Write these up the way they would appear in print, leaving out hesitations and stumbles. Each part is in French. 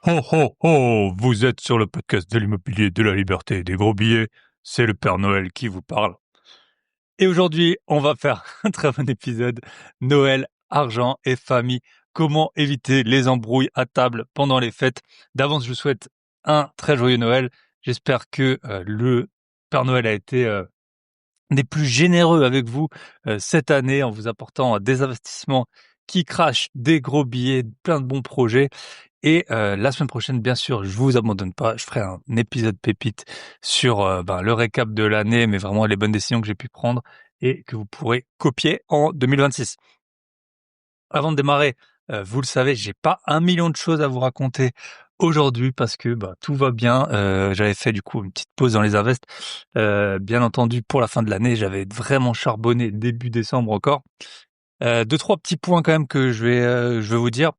Ho ho ho, vous êtes sur le podcast de l'immobilier, de la liberté et des gros billets. C'est le Père Noël qui vous parle. Et aujourd'hui, on va faire un très bon épisode. Noël, argent et famille. Comment éviter les embrouilles à table pendant les fêtes. D'avance, je vous souhaite un très joyeux Noël. J'espère que le Père Noël a été des plus généreux avec vous cette année en vous apportant des investissements qui crachent des gros billets, plein de bons projets. Et la semaine prochaine, bien sûr, je vous abandonne pas. Je ferai un épisode pépite sur le récap de l'année, mais vraiment les bonnes décisions que j'ai pu prendre et que vous pourrez copier en 2026. Avant de démarrer, vous le savez, j'ai pas 1 million de choses à vous raconter aujourd'hui parce que tout va bien. J'avais fait du coup une petite pause dans les invests. Bien entendu, pour la fin de l'année, j'avais vraiment charbonné début décembre encore. 2-3 petits points quand même que je vais vous dire.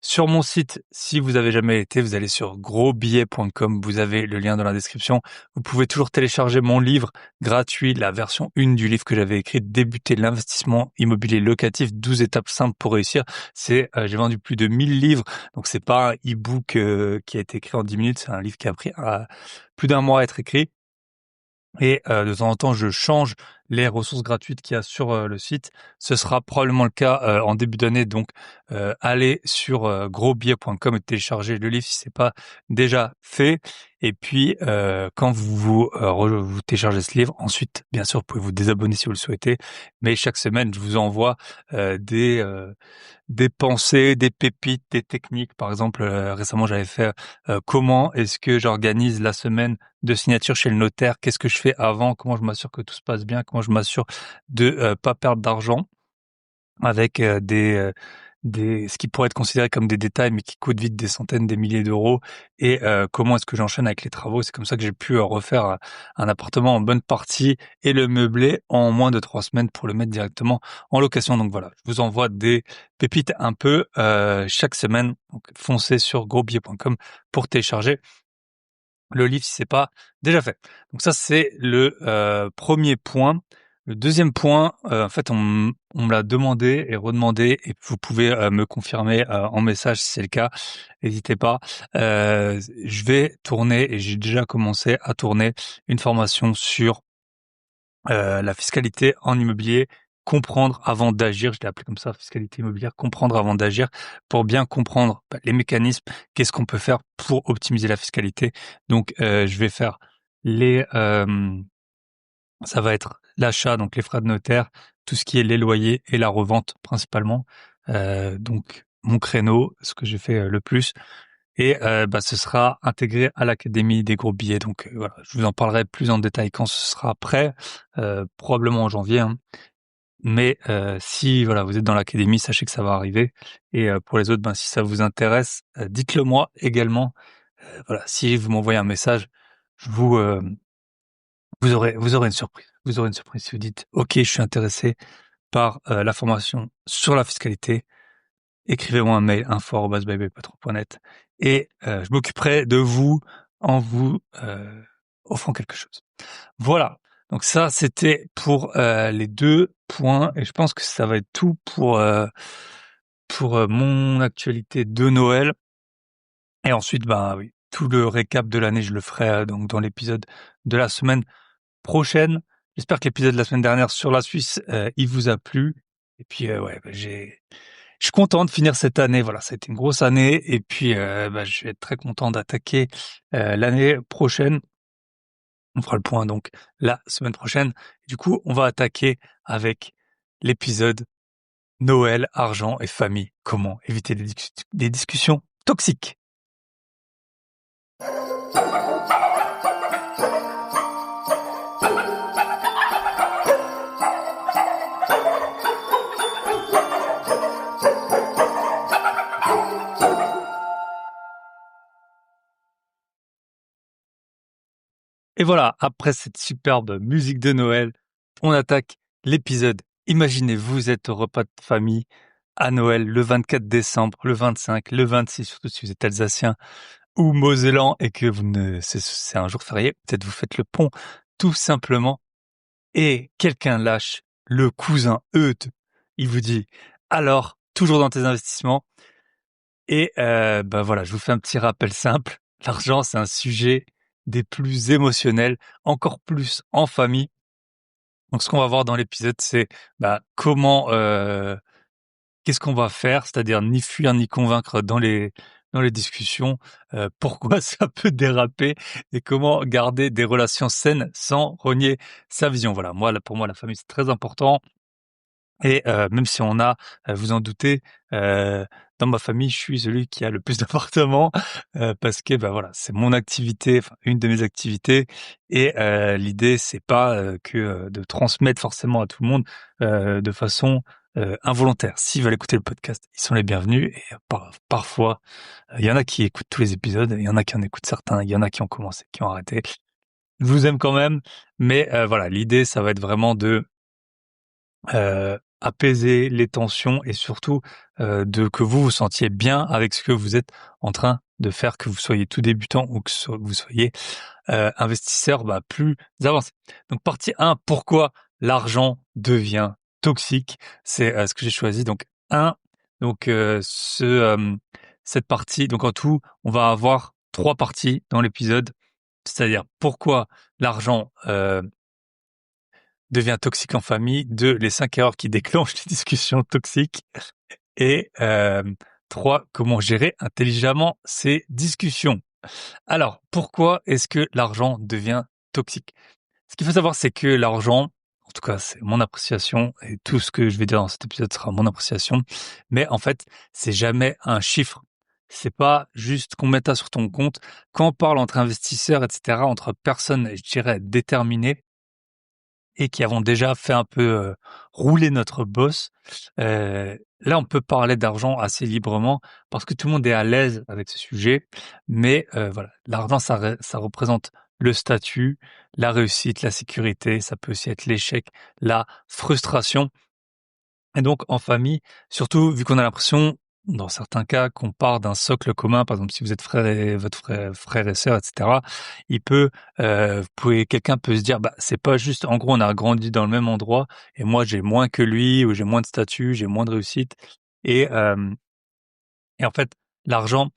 Sur mon site, si vous avez jamais été, vous allez sur grosbillets.com, vous avez le lien dans la description. Vous pouvez toujours télécharger mon livre gratuit, la version 1 du livre que j'avais écrit, Débuter l'investissement immobilier locatif, 12 étapes simples pour réussir. J'ai vendu plus de 1000 livres, donc c'est pas un e-book qui a été écrit en 10 minutes, c'est un livre qui a pris plus d'un mois à être écrit. Et de temps en temps, je change les ressources gratuites qu'il y a sur le site. Ce sera probablement le cas en début d'année. Donc, allez sur grosbillets.com et téléchargez le livre si c'est pas déjà fait. Et puis, quand vous téléchargez ce livre, ensuite, bien sûr, vous pouvez vous désabonner si vous le souhaitez. Mais chaque semaine, je vous envoie des pensées, des pépites, des techniques. Par exemple, récemment, j'avais fait comment est-ce que j'organise la semaine de signature chez le notaire, qu'est-ce que je fais avant, comment je m'assure que tout se passe bien, comment je m'assure de pas perdre d'argent avec des ce qui pourrait être considéré comme des détails mais qui coûtent vite des centaines, des milliers d'euros et comment est-ce que j'enchaîne avec les travaux. C'est comme ça que j'ai pu refaire un appartement en bonne partie et le meubler en moins de 3 semaines pour le mettre directement en location. Donc voilà, je vous envoie des pépites un peu chaque semaine. Donc foncez sur grosbillet.com pour télécharger le livre si c'est pas déjà fait. Donc ça c'est le premier point. Le deuxième point, en fait on me l'a demandé et redemandé et vous pouvez me confirmer en message si c'est le cas, n'hésitez pas. Je vais tourner et j'ai déjà commencé à tourner une formation sur la fiscalité en immobilier, comprendre avant d'agir, je l'ai appelé comme ça, fiscalité immobilière, comprendre avant d'agir, pour bien comprendre les mécanismes, qu'est-ce qu'on peut faire pour optimiser la fiscalité. Donc, je vais faire les, ça va être l'achat, donc les frais de notaire, tout ce qui est les loyers et la revente principalement. Donc, mon créneau, ce que j'ai fait le plus, et ce sera intégré à l'académie des gros billets. Donc voilà, je vous en parlerai plus en détail quand ce sera prêt, probablement en janvier, hein. Mais si voilà, vous êtes dans l'académie, sachez que ça va arriver. Et pour les autres, si ça vous intéresse, dites-le moi également. Voilà, si vous m'envoyez un message, je vous aurez une surprise. Vous aurez une surprise si vous dites: «OK, je suis intéressé par la formation sur la fiscalité». Écrivez-moi un mail info@bybypatron.net et je m'occuperai de vous en vous offrant quelque chose. Voilà, donc ça c'était pour les 2 points et je pense que ça va être tout pour mon actualité de Noël et ensuite, oui, tout le récap de l'année, je le ferai donc dans l'épisode de la semaine prochaine. J'espère que l'épisode de la semaine dernière sur la Suisse, il vous a plu et puis, je suis content de finir cette année. Voilà, ça a été une grosse année et puis je vais être très content d'attaquer l'année prochaine. On fera le point donc la semaine prochaine. Du coup, on va attaquer avec l'épisode Noël, argent et famille. Comment éviter des discussions toxiques. Et voilà, après cette superbe musique de Noël, on attaque l'épisode. Imaginez, vous êtes au repas de famille à Noël le 24 décembre, le 25, le 26, surtout si vous êtes alsacien ou mosellan et que c'est un jour férié, peut-être vous faites le pont tout simplement et quelqu'un lâche le cousin Eudes. Il vous dit: «Alors, toujours dans tes investissements?» Et voilà, je vous fais un petit rappel simple. L'argent, c'est un sujet des plus émotionnels, encore plus en famille. Donc ce qu'on va voir dans l'épisode, c'est comment qu'est-ce qu'on va faire, c'est-à-dire ni fuir ni convaincre dans les discussions, pourquoi ça peut déraper et comment garder des relations saines sans renier sa vision. Voilà, pour moi, la famille, c'est très important. Et même si on a, vous en doutez, dans ma famille, je suis celui qui a le plus d'appartements, parce que, voilà, c'est mon activité, enfin une de mes activités et l'idée c'est pas, de transmettre forcément à tout le monde, de façon, involontaire. S'ils veulent écouter le podcast, ils sont les bienvenus et parfois, il y en a qui écoutent tous les épisodes, il y en a qui en écoutent certains, il y en a qui ont commencé, qui ont arrêté. Je vous aime quand même, mais voilà, l'idée ça va être vraiment de apaiser les tensions et surtout, de que vous vous sentiez bien avec ce que vous êtes en train de faire, que vous soyez tout débutant ou que vous soyez, investisseur, plus avancé. Donc partie 1, pourquoi l'argent devient toxique? C'est, ce que j'ai choisi. Donc 1, donc cette partie, donc en tout, on va avoir 3 parties dans l'épisode, c'est-à-dire pourquoi l'argent, devient toxique en famille, 2, les 5 erreurs qui déclenchent les discussions toxiques et 3, comment gérer intelligemment ces discussions. Alors, pourquoi est-ce que l'argent devient toxique? Ce qu'il faut savoir, c'est que l'argent, en tout cas, c'est mon appréciation et tout ce que je vais dire dans cet épisode sera mon appréciation, mais en fait, c'est jamais un chiffre. C'est pas juste combien tu as sur ton compte. Quand on parle entre investisseurs, etc., entre personnes, je dirais, déterminées, et qui avons déjà fait un peu, rouler notre boss, là, on peut parler d'argent assez librement parce que tout le monde est à l'aise avec ce sujet. Mais, voilà, l'argent, ça représente le statut, la réussite, la sécurité, ça peut aussi être l'échec, la frustration. Et donc en famille, surtout vu qu'on a l'impression, dans certains cas, qu'on part d'un socle commun, par exemple si vous êtes votre frère et sœur, et cetera, il peut, quelqu'un peut se dire: c'est pas juste, en gros, on a grandi dans le même endroit et moi j'ai moins que lui ou j'ai moins de statut, j'ai moins de réussite et hem et en fait, l'argent,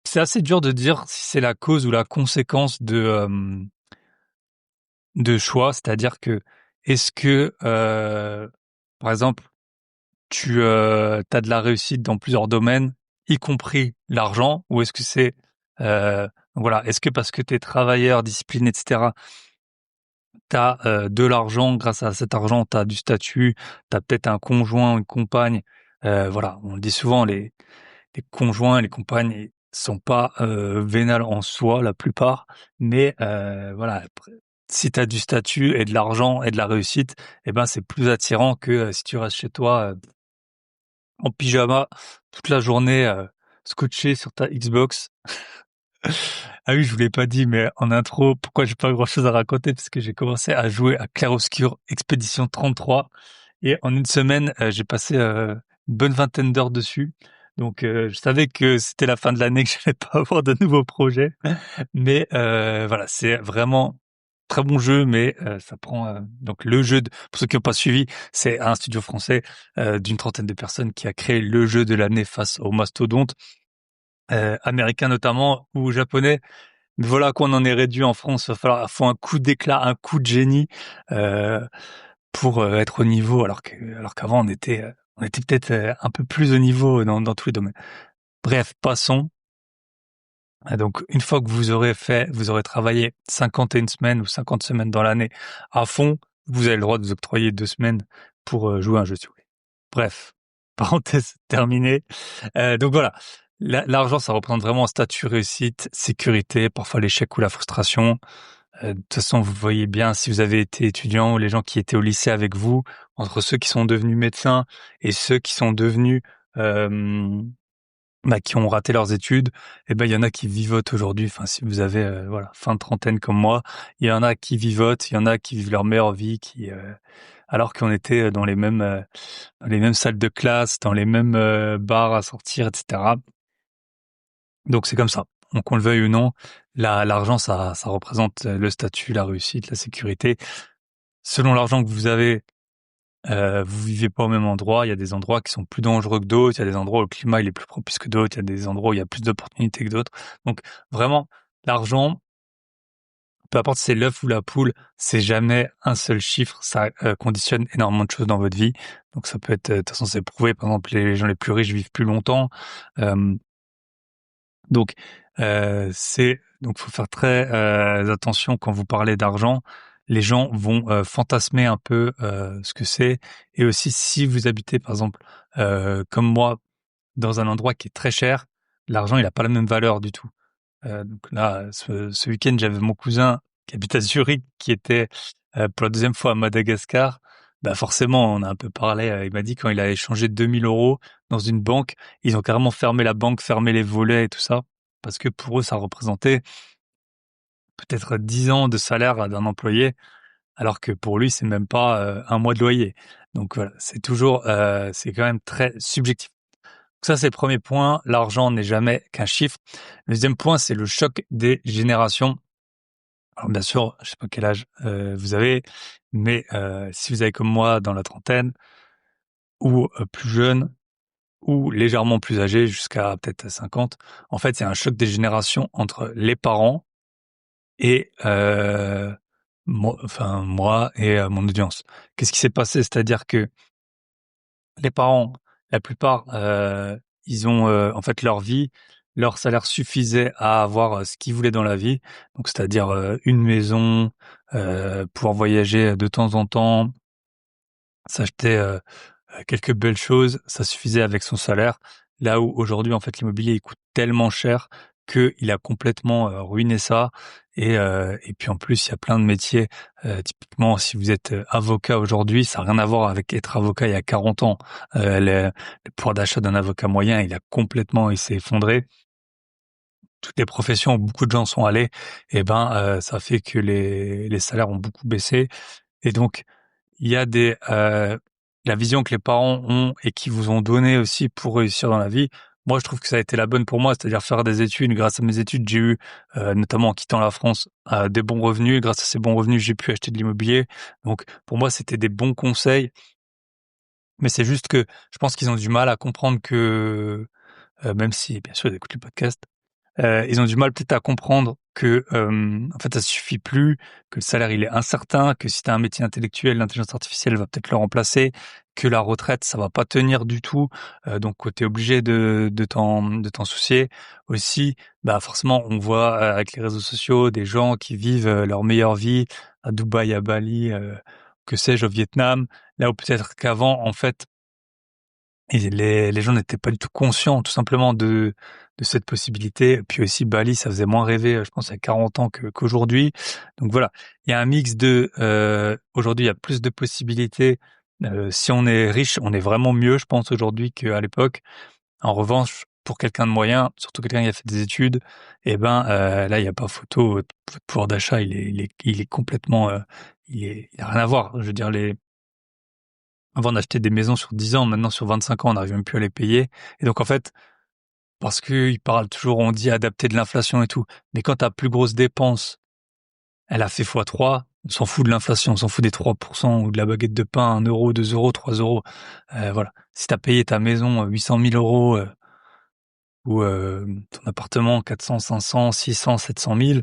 c'est assez dur de dire si c'est la cause ou la conséquence de choix. C'est-à-dire que, est-ce que, par exemple tu, as de la réussite dans plusieurs domaines, y compris l'argent? Ou est-ce que c'est, voilà, est-ce que parce que tu es travailleur, discipliné et cetera, tu as, de l'argent, grâce à cet argent, tu as du statut, tu as peut-être un conjoint ou une compagne, voilà, on le dit souvent, les conjoints et les compagnes, ils sont pas, vénales en soi, la plupart, mais voilà, après, si tu as du statut et de l'argent et de la réussite, c'est plus attirant que, si tu restes chez toi, en pyjama toute la journée, scotché sur ta Xbox. Ah oui, je vous l'ai pas dit, mais en intro, pourquoi j'ai pas grand-chose à raconter? Parce que j'ai commencé à jouer à Clair-Obscur Expédition 33 et en une semaine, j'ai passé, une bonne vingtaine d'heures dessus. Donc je savais que c'était la fin de l'année, que j'allais pas avoir de nouveaux projets, mais voilà, c'est vraiment très bon jeu, mais ça prend, donc le jeu de pour ceux qui n'ont pas suivi, c'est un studio français, d'une trentaine de personnes qui a créé le jeu de l'année face aux mastodontes, américains notamment ou japonais. Mais voilà à quoi on en est réduit en France. Faut un coup d'éclat, un coup de génie, heu, pour, être au niveau alors qu'avant on était peut-être, un peu plus au niveau dans tous les domaines. Bref, passons. Donc une fois que vous aurez travaillé 51 semaines ou 50 semaines dans l'année à fond, vous avez le droit de vous octroyer 2 semaines pour, jouer à un jeu si vous voulez. Bref, parenthèse terminée. Donc voilà, l'argent, ça représente vraiment un statut réussite, sécurité, parfois l'échec ou la frustration. De toute façon, vous voyez bien si vous avez été étudiant ou les gens qui étaient au lycée avec vous, entre ceux qui sont devenus médecins et ceux qui sont devenus, hem qui ont raté leurs études, il y en a qui vivotent aujourd'hui. Enfin, si vous avez, voilà, fin de trentaine comme moi, il y en a qui vivotent, il y en a qui vivent leur meilleure vie, alors qu'on était dans les mêmes salles de classe, dans les mêmes, bars à sortir et cetera. Donc c'est comme ça. Donc qu'on le veuille ou non, l'argent, ça représente le statut, la réussite, la sécurité. Selon l'argent que vous avez, vous vivez pas au même endroit. Il y a des endroits qui sont plus dangereux que d'autres. Il y a des endroits où le climat il est plus propice que d'autres. Il y a des endroits où il y a plus d'opportunités que d'autres. Donc vraiment, l'argent, peu importe si c'est l'œuf ou la poule, c'est jamais un seul chiffre. Ça conditionne énormément de choses dans votre vie. Donc ça peut être, de toute façon, c'est prouvé. Par exemple, les gens les plus riches vivent plus longtemps. Euh, donc faut faire très attention quand vous parlez d'argent. Les gens vont fantasmer un peu ce que c'est. Et aussi, si vous habitez, par exemple, comme moi, dans un endroit qui est très cher, l'argent il a pas la même valeur du tout. Donc là, ce week-end, j'avais mon cousin qui habite à Zurich, qui était pour la deuxième fois à Madagascar. Bah forcément, on a un peu parlé. Il m'a dit quand il a échangé 2 000 € dans une banque, ils ont carrément fermé la banque, fermé les volets et tout ça, parce que pour eux, ça représentait peut-être 10 ans de salaire d'un employé, alors que pour lui, c'est même pas un mois de loyer. Donc voilà, c'est quand même très subjectif. Donc ça, c'est le premier point. L'argent n'est jamais qu'un chiffre. Le deuxième point, c'est le choc des générations. Alors bien sûr, je sais pas quel âge vous avez, mais si vous avez comme moi dans la trentaine ou plus jeune ou légèrement plus âgé jusqu'à peut-être 50, en fait, il y a un choc des générations entre les parents et moi et mon audience. Qu'est-ce qui s'est passé? C'est-à-dire que les parents, la plupart, ils ont en fait leur vie, leur salaire suffisait à avoir ce qu'ils voulaient dans la vie, donc c'est-à-dire une maison, pouvoir voyager de temps en temps, s'acheter quelques belles choses, ça suffisait avec son salaire. Là où aujourd'hui, en fait, l'immobilier il coûte tellement cher qu'il a complètement ruiné ça. Et puis en plus, il y a plein de métiers. Typiquement, si vous êtes avocat aujourd'hui, ça n'a rien à voir avec être avocat il y a 40 ans. Le pouvoir d'achat d'un avocat moyen, il s'est effondré. Toutes les professions où beaucoup de gens sont allés, ça fait que les salaires ont beaucoup baissé. Et donc, il y a la vision que les parents ont et qui vous ont donné aussi pour réussir dans la vie. Moi, je trouve que ça a été la bonne pour moi, c'est-à-dire faire des études. Grâce à mes études, j'ai eu, notamment en quittant la France, des bons revenus. Grâce à ces bons revenus, j'ai pu acheter de l'immobilier. Donc, pour moi, c'était des bons conseils. Mais c'est juste que je pense qu'ils ont du mal à comprendre que, même si, bien sûr, ils écoutent le podcast, ils ont du mal peut-être à comprendre que, en fait, ça suffit plus, que le salaire il est incertain, que si tu as un métier intellectuel, l'intelligence artificielle va peut-être le remplacer, que la retraite ça va pas tenir du tout, donc tu es obligé de t'en soucier. Aussi, bah forcément, on voit avec les réseaux sociaux des gens qui vivent leur meilleure vie à Dubaï, à Bali, que sais-je, au Vietnam, là où peut-être qu'avant, en fait, et les gens n'étaient pas du tout conscients, tout simplement, de cette possibilité. Puis aussi, Bali, ça faisait moins rêver, je pense, il y a 40 ans qu'aujourd'hui. Donc voilà, il y a un mix aujourd'hui, il y a plus de possibilités. Si on est riche, on est vraiment mieux, je pense, aujourd'hui qu'à l'époque. En revanche, pour quelqu'un de moyen, surtout quelqu'un qui a fait des études, là, il n'y a pas photo. Votre pouvoir d'achat, il est complètement, il a rien à voir. Je veux dire, avant, on achetait des maisons sur 10 ans, maintenant sur 25 ans, on n'arrive même plus à les payer. Et donc, en fait, parce qu'ils parlent toujours, on dit adapter de l'inflation et tout. Mais quand ta plus grosse dépense, elle a fait x3, on s'en fout de l'inflation, on s'en fout des 3% ou de la baguette de pain, 1 euro, 2 euros, 3 euros. Voilà. Si t'as payé ta maison 800 000 euros ou ton appartement 400, 500, 600, 700 000,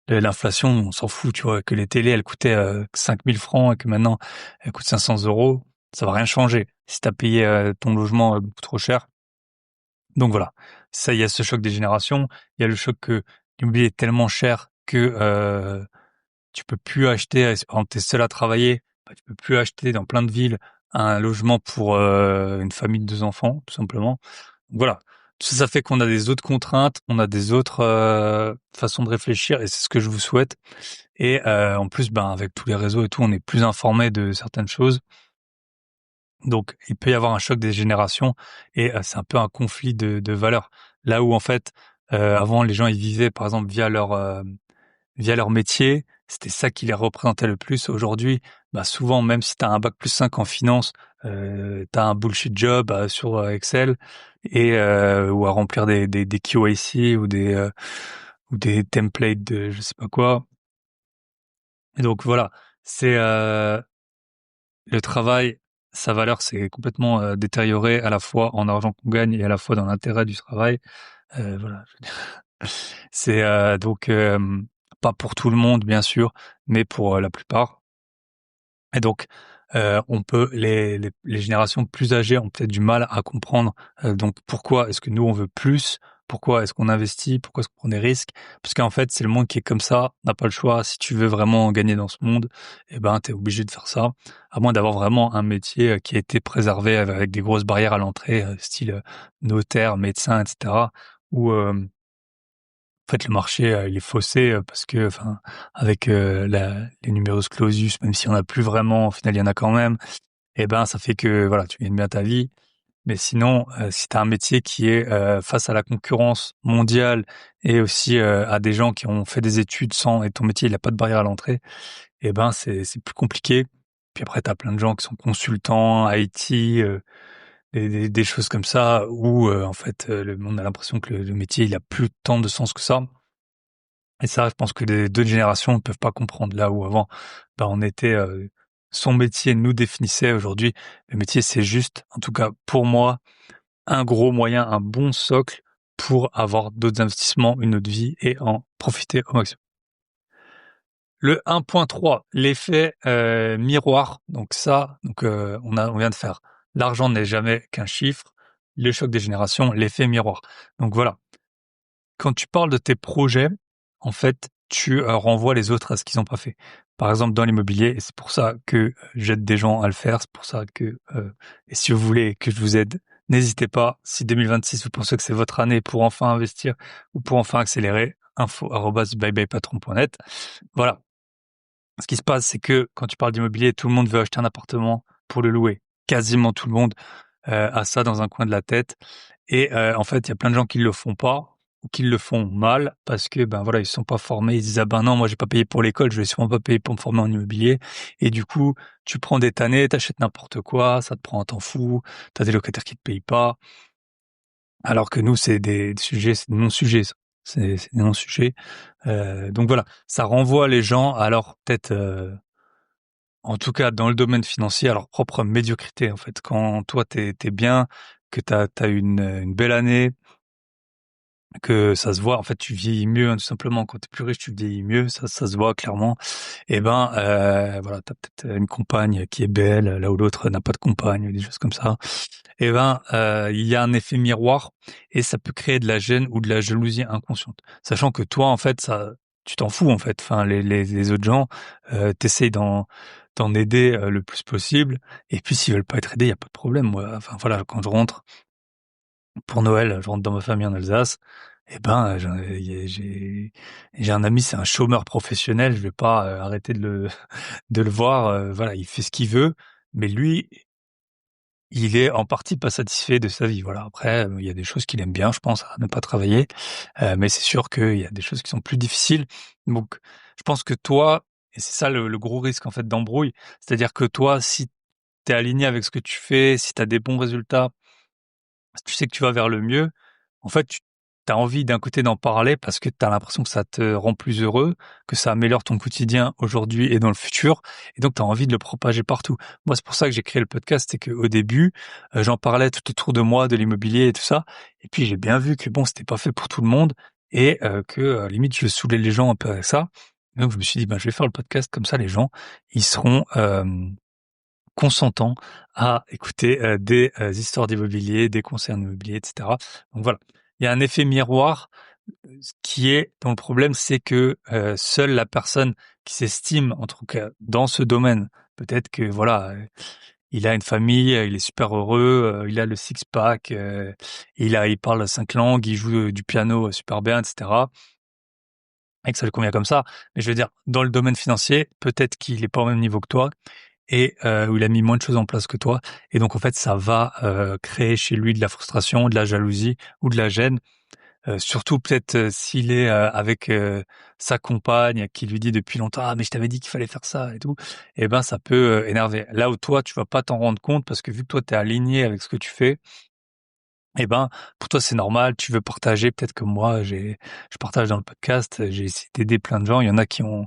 l'inflation, on s'en fout, tu vois. Que les télés, elles coûtaient 5 000 francs et que maintenant, elles coûtent 500 euros, ça va rien changer. Si t'as payé ton logement beaucoup trop cher. Donc voilà, ça, il y a ce choc des générations. Il y a le choc que l'immobilier est tellement cher que tu peux plus acheter. Par exemple, t'es seul à travailler, bah, tu peux plus acheter dans plein de villes un logement pour une famille de 2 enfants, tout simplement. Donc voilà, tout ça, ça fait qu'on a des autres contraintes, on a des autres façons de réfléchir, et c'est ce que je vous souhaite. Et en plus, ben avec tous les réseaux et tout, on est plus informé de certaines choses. Donc, il peut y avoir un choc des générations et c'est un peu un conflit de valeurs. Là où en fait, avant les gens ils vivaient par exemple via leur métier, c'était ça qui les représentait le plus. Aujourd'hui, bah souvent même si tu as un bac plus 5 en finance, tu as un bullshit job sur Excel et ou à remplir des KYC ou des templates de je sais pas quoi. Et donc voilà, c'est le travail. sa valeur s'est complètement détériorée à la fois en argent qu'on gagne et à la fois dans l'intérêt du travail. Voilà, je veux dire, c'est donc pas pour tout le monde bien sûr, mais pour la plupart. Et donc, on peut les générations plus âgées ont peut-être du mal à comprendre, donc pourquoi est-ce que nous on veut plus? Pourquoi est-ce qu'on investit? Pourquoi est-ce qu'on prend des risques? Parce qu'en fait, c'est le monde qui est comme ça, on n'a pas le choix. Si tu veux vraiment gagner dans ce monde, eh ben, tu es obligé de faire ça, à moins d'avoir vraiment un métier, qui a été préservé avec des grosses barrières à l'entrée, style, notaire, médecin et cetera, où, en fait, le marché, il est faussé parce que, enfin, avec les numerus clausus, même s'il y en a plus vraiment, au final, il y en a quand même. Et ben, ça fait que voilà, tu gagnes bien ta vie. Mais sinon, si tu as un métier qui est face à la concurrence mondiale et aussi à des gens qui ont fait des études sans et ton métier, il a pas de barrière à l'entrée, et ben, c'est plus compliqué. Puis après, tu as plein de gens qui sont consultants, IT, des choses comme ça où en fait, on a l'impression que le métier, il a plus tant de sens que ça. Et ça, je pense que les 2 générations ne peuvent pas comprendre. Là où avant, bah, on était, son métier nous définissait. Aujourd'hui, le métier, c'est juste, en tout cas pour moi, un gros moyen, un bon socle pour avoir d'autres investissements, une autre vie et en profiter au maximum. Le 1.3, l'effet, miroir. Donc ça, on vient de faire l'argent n'est jamais qu'un chiffre, le choc des générations, l'effet miroir. Donc voilà. Quand tu parles de tes projets, en fait, tu renvoies les autres à ce qu'ils n'ont pas fait. Par exemple, dans l'immobilier, et c'est pour ça que j'aide des gens à le faire, c'est pour ça que, et si vous voulez que je vous aide, n'hésitez pas. Si 2026, vous pensez que c'est votre année pour enfin investir ou pour enfin accélérer, info@byebyepatron.net. Voilà. Ce qui se passe, c'est que quand tu parles d'immobilier, tout le monde veut acheter un appartement pour le louer. Quasiment tout le monde a ça dans un coin de la tête. Et en fait, il y a plein de gens qui le font pas ou qui le font mal parce que ben voilà, ils sont pas formés. Ils disent ah ben non, moi j'ai pas payé pour l'école, je vais sûrement pas payer pour me former en immobilier. Et du coup, tu prends des tannées, t'achètes n'importe quoi, ça te prend un temps fou. T'as des locataires qui te payent pas. Alors que nous, c'est des sujets, c'est des non-sujets. Ça. C'est des non-sujets. Donc voilà, ça renvoie les gens à leur peut-être en tout cas, dans le domaine financier, à leur propre médiocrité, en fait. Quand toi, t'es bien, que t'as une belle année, que ça se voit, en fait, tu vieillis mieux, hein, tout simplement. Quand t'es plus riche, tu vieillis mieux, ça se voit clairement. Et ben, voilà, t'as peut-être une compagne qui est belle, là où l'autre n'a pas de compagne, des choses comme ça. Et ben, il y a un effet miroir et ça peut créer de la gêne ou de la jalousie inconsciente. Sachant que toi, en fait, ça, tu t'en fous, en fait. Enfin, les autres gens, t'essayes d'en aider le plus possible. Et puis, s'ils veulent pas être aidés, il y a pas de problème. Moi, enfin voilà, quand je rentre pour Noël, je rentre dans ma famille en Alsace. Et ben, j'ai un ami, c'est un chômeur professionnel. Je vais pas arrêter de le voir. Voilà, il fait ce qu'il veut, mais lui, il est en partie pas satisfait de sa vie. Voilà. Après, il y a des choses qu'il aime bien, je pense, à ne pas travailler. Mais c'est sûr qu'il y a des choses qui sont plus difficiles. Donc, je pense que toi, et c'est ça le gros risque en fait d'embrouille, c'est-à-dire que toi, si tu es aligné avec ce que tu fais, si tu as des bons résultats, si tu sais que tu vas vers le mieux, en fait, tu as envie d'un côté d'en parler parce que tu as l'impression que ça te rend plus heureux, que ça améliore ton quotidien aujourd'hui et dans le futur, et donc tu as envie de le propager partout. Moi, c'est pour ça que j'ai créé le podcast, c'est qu'au début, j'en parlais tout autour de moi, de l'immobilier et tout ça, et puis j'ai bien vu que bon, c'était pas fait pour tout le monde, et que limite, je saoulais les gens un peu avec ça. Donc je me suis dit, ben, je vais faire le podcast, comme ça les gens, ils seront consentants à écouter des histoires d'immobilier, des conseils en immobilier, etc. Donc voilà, il y a un effet miroir qui est dont le problème, c'est que seule la personne qui s'estime, en tout cas dans ce domaine, peut-être que voilà, il a une famille, il est super heureux, il a le six-pack, il parle 5 langues, il joue du piano super bien, etc. Et que ça lui convient comme ça. Mais je veux dire, dans le domaine financier, peut-être qu'il est pas au même niveau que toi et où il a mis moins de choses en place que toi. Et donc en fait, ça va créer chez lui de la frustration, de la jalousie ou de la gêne. Surtout peut-être s'il est avec sa compagne qui lui dit depuis longtemps ah mais je t'avais dit qu'il fallait faire ça et tout. Et ben ça peut énerver. Là où toi tu vas pas t'en rendre compte parce que vu que toi tu es aligné avec ce que tu fais, et ben pour toi c'est normal. Tu veux partager peut-être comme moi je partage dans le podcast. J'ai essayé d'aider plein de gens. Il y en a qui ont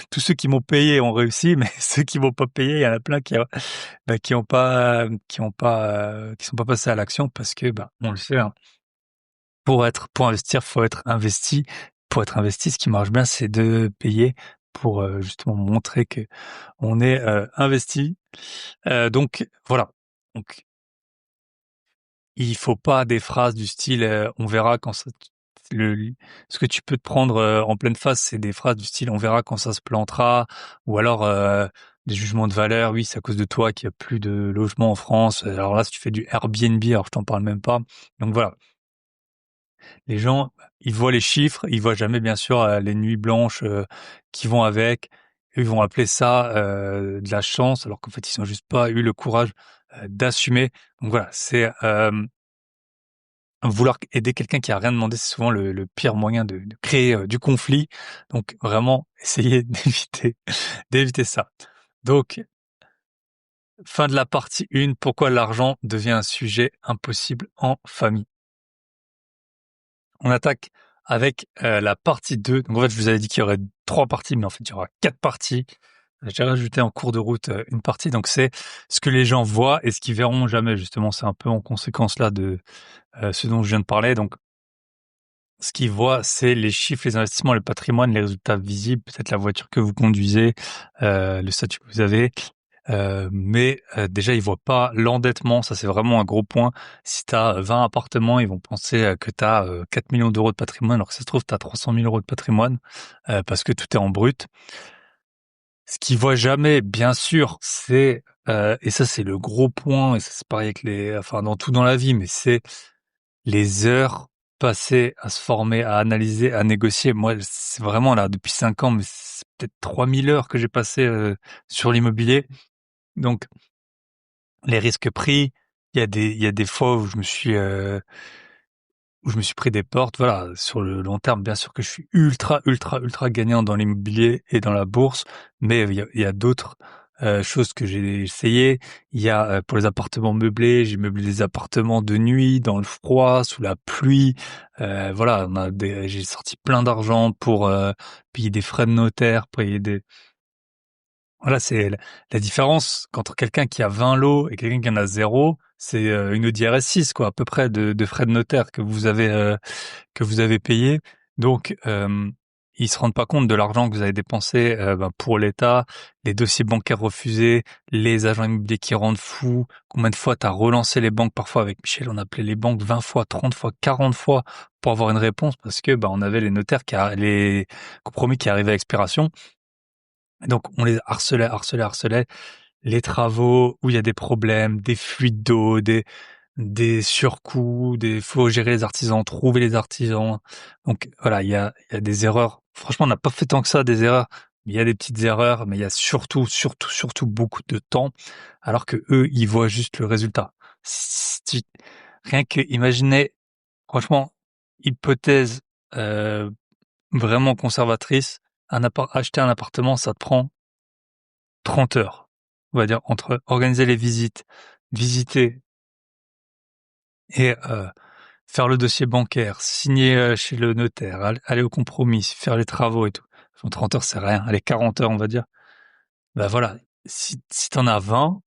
tous ceux qui m'ont payé ont réussi, mais ceux qui m'ont pas payé, il y en a plein qui sont pas passés à l'action parce que, on le sait, hein, pour investir, faut être investi. Pour être investi, ce qui marche bien, c'est de payer pour justement montrer que on est investi. Donc voilà. Donc il faut pas des phrases du style on verra quand ça le ce que tu peux te prendre en pleine face, c'est des phrases du style on verra quand ça se plantera, ou alors des jugements de valeur, oui, c'est à cause de toi qu'il y a plus de logements en France. Alors là, si tu fais du Airbnb, alors je t'en parle même pas. Donc voilà, les gens, ils voient les chiffres, ils voient jamais bien sûr les nuits blanches qui vont avec. Ils vont appeler ça de la chance, alors qu'en fait ils ont juste pas eu le courage d'assumer. Donc voilà, c'est vouloir aider quelqu'un qui a rien demandé, c'est souvent le pire moyen de créer du conflit. Donc vraiment, essayer d'éviter ça. Donc, fin de la partie 1, pourquoi l'argent devient un sujet impossible en famille. On attaque avec la partie 2. Donc en fait, je vous avais dit qu'il y aurait 3 parties, mais en fait, il y aura 4 parties. J'ai rajouté en cours de route une partie. Donc c'est ce que les gens voient et ce qu'ils verront jamais. Justement, c'est un peu en conséquence là de ce dont je viens de parler. Donc ce qu'ils voient, c'est les chiffres, les investissements, le patrimoine, les résultats visibles, peut-être la voiture que vous conduisez, le statut que vous avez. Mais déjà, ils voient pas l'endettement. Ça, c'est vraiment un gros point. Si tu as 20 appartements, ils vont penser que tu as 4 millions d'euros de patrimoine, alors que ça se trouve, tu as 300 000 euros de patrimoine parce que tout est en brut. Ce qu'ils voient jamais, bien sûr, c'est, et ça, c'est le gros point, et ça, c'est pareil avec enfin, dans tout dans la vie, mais c'est les heures passées à se former, à analyser, à négocier. Moi, c'est vraiment là, depuis 5 ans, mais c'est peut-être 3000 heures que j'ai passées sur l'immobilier. Donc, les risques pris, il y a des fois où je me suis pris des portes. Voilà, sur le long terme, bien sûr que je suis ultra gagnant dans l'immobilier et dans la bourse, mais il y a d'autres choses que j'ai essayé. Il y a pour les appartements meublés, j'ai meublé des appartements de nuit, dans le froid, sous la pluie. Voilà, j'ai sorti plein d'argent pour payer des frais de notaire, payer des voilà, c'est la différence entre quelqu'un qui a 20 lots et quelqu'un qui en a zéro, c'est une Audi RS6 quoi, à peu près de frais de notaire que vous avez payé. Donc ils se rendent pas compte de l'argent que vous avez dépensé pour l'État, les dossiers bancaires refusés, les agents immobiliers qui rendent fous. Combien de fois tu as relancé les banques? Parfois avec Michel, on appelait les banques 20 fois, 30 fois, 40 fois pour avoir une réponse parce que on avait les notaires les compromis qui arrivaient à expiration. Et donc, on les harcelait. Les travaux où il y a des problèmes, des fuites d'eau, des surcoûts, faut gérer les artisans, trouver les artisans. Donc, voilà, il y a des erreurs. Franchement, on n'a pas fait tant que ça, des erreurs. Il y a des petites erreurs, mais il y a surtout beaucoup de temps, alors que eux, ils voient juste le résultat. Rien que, imaginez, franchement, hypothèse, euh, vraiment conservatrice, acheter un appartement, ça te prend 30 heures, on va dire, entre organiser les visites, visiter et faire le dossier bancaire, signer chez le notaire, aller au compromis, faire les travaux et tout. En 30 heures, c'est rien. Allez, 40 heures, on va dire. Bah voilà, si t'en as 20,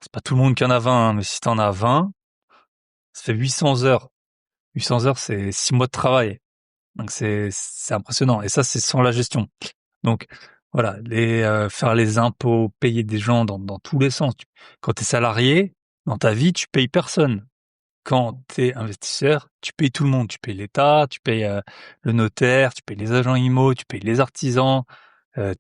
c'est pas tout le monde qui en a 20, hein, mais si t'en as 20, ça fait 800 heures. 800 heures, c'est 6 mois de travail. Donc c'est impressionnant. Et ça, c'est sans la gestion. Donc voilà, faire les impôts, payer des gens dans tous les sens. Quand tu es salarié, dans ta vie, tu payes personne. Quand tu es investisseur, tu payes tout le monde. Tu payes l'État, tu payes le notaire, tu payes les agents IMO, tu payes les artisans,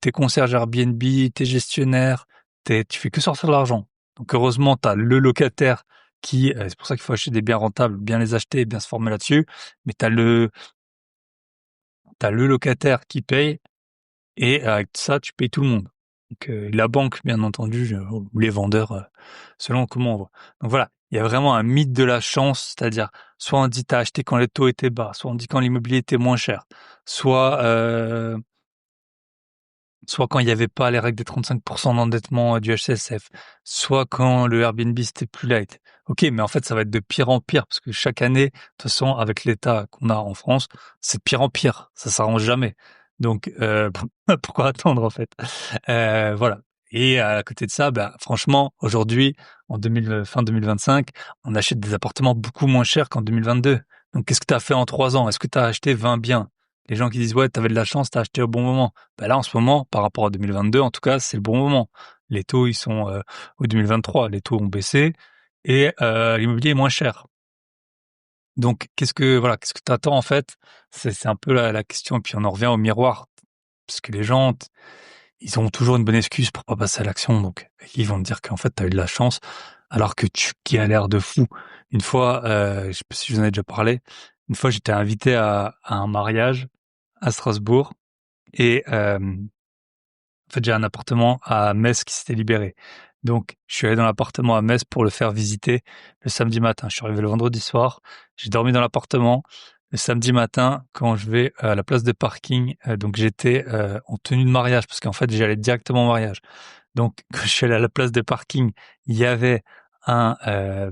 tes concierges Airbnb, tes gestionnaires. Tu fais que sortir de l'argent. Donc heureusement, tu as le locataire c'est pour ça qu'il faut acheter des biens rentables, bien les acheter et bien se former là-dessus. Mais t'as le locataire qui paye. Et avec ça, tu payes tout le monde. Donc la banque, bien entendu, ou les vendeurs, selon comment on voit. Donc voilà, il y a vraiment un mythe de la chance, c'est-à-dire soit on dit t'as acheté quand les taux étaient bas, soit on dit quand l'immobilier était moins cher, soit soit quand il n'y avait pas les règles des 35% d'endettement du HCSF, soit quand le Airbnb c'était plus light. Ok, mais en fait ça va être de pire en pire parce que chaque année, de toute façon, avec l'état qu'on a en France, c'est de pire en pire. Ça s'arrange jamais. Donc, pourquoi attendre en fait? Voilà. Et à côté de ça, bah, franchement, aujourd'hui, fin 2025, on achète des appartements beaucoup moins chers qu'en 2022. Donc, qu'est-ce que tu as fait en 3 ans? Est-ce que tu as acheté 20 biens? Les gens qui disent ouais, tu avais de la chance, tu as acheté au bon moment. Bah là, en ce moment, par rapport à 2022, en tout cas, c'est le bon moment. Les taux, ils sont ou 2023, les taux ont baissé et l'immobilier est moins cher. Donc, qu'est-ce que t'attends en fait? C'est un peu la question. Et puis on en revient au miroir, parce que les gens, ils ont toujours une bonne excuse pour pas passer à l'action. Donc, ils vont te dire qu'en fait, t'as eu de la chance, alors que tu galères de fou. Une fois, je sais pas si je vous en ai déjà parlé. Une fois, j'étais invité à un mariage à Strasbourg et en fait, j'ai un appartement à Metz qui s'était libéré. Donc, je suis allé dans l'appartement à Metz pour le faire visiter le samedi matin. Je suis arrivé le vendredi soir. J'ai dormi dans l'appartement. Le samedi matin, quand je vais à la place de parking, donc j'étais en tenue de mariage parce qu'en fait, j'allais directement au mariage. Donc, quand je suis allé à la place de parking, il y avait un, euh,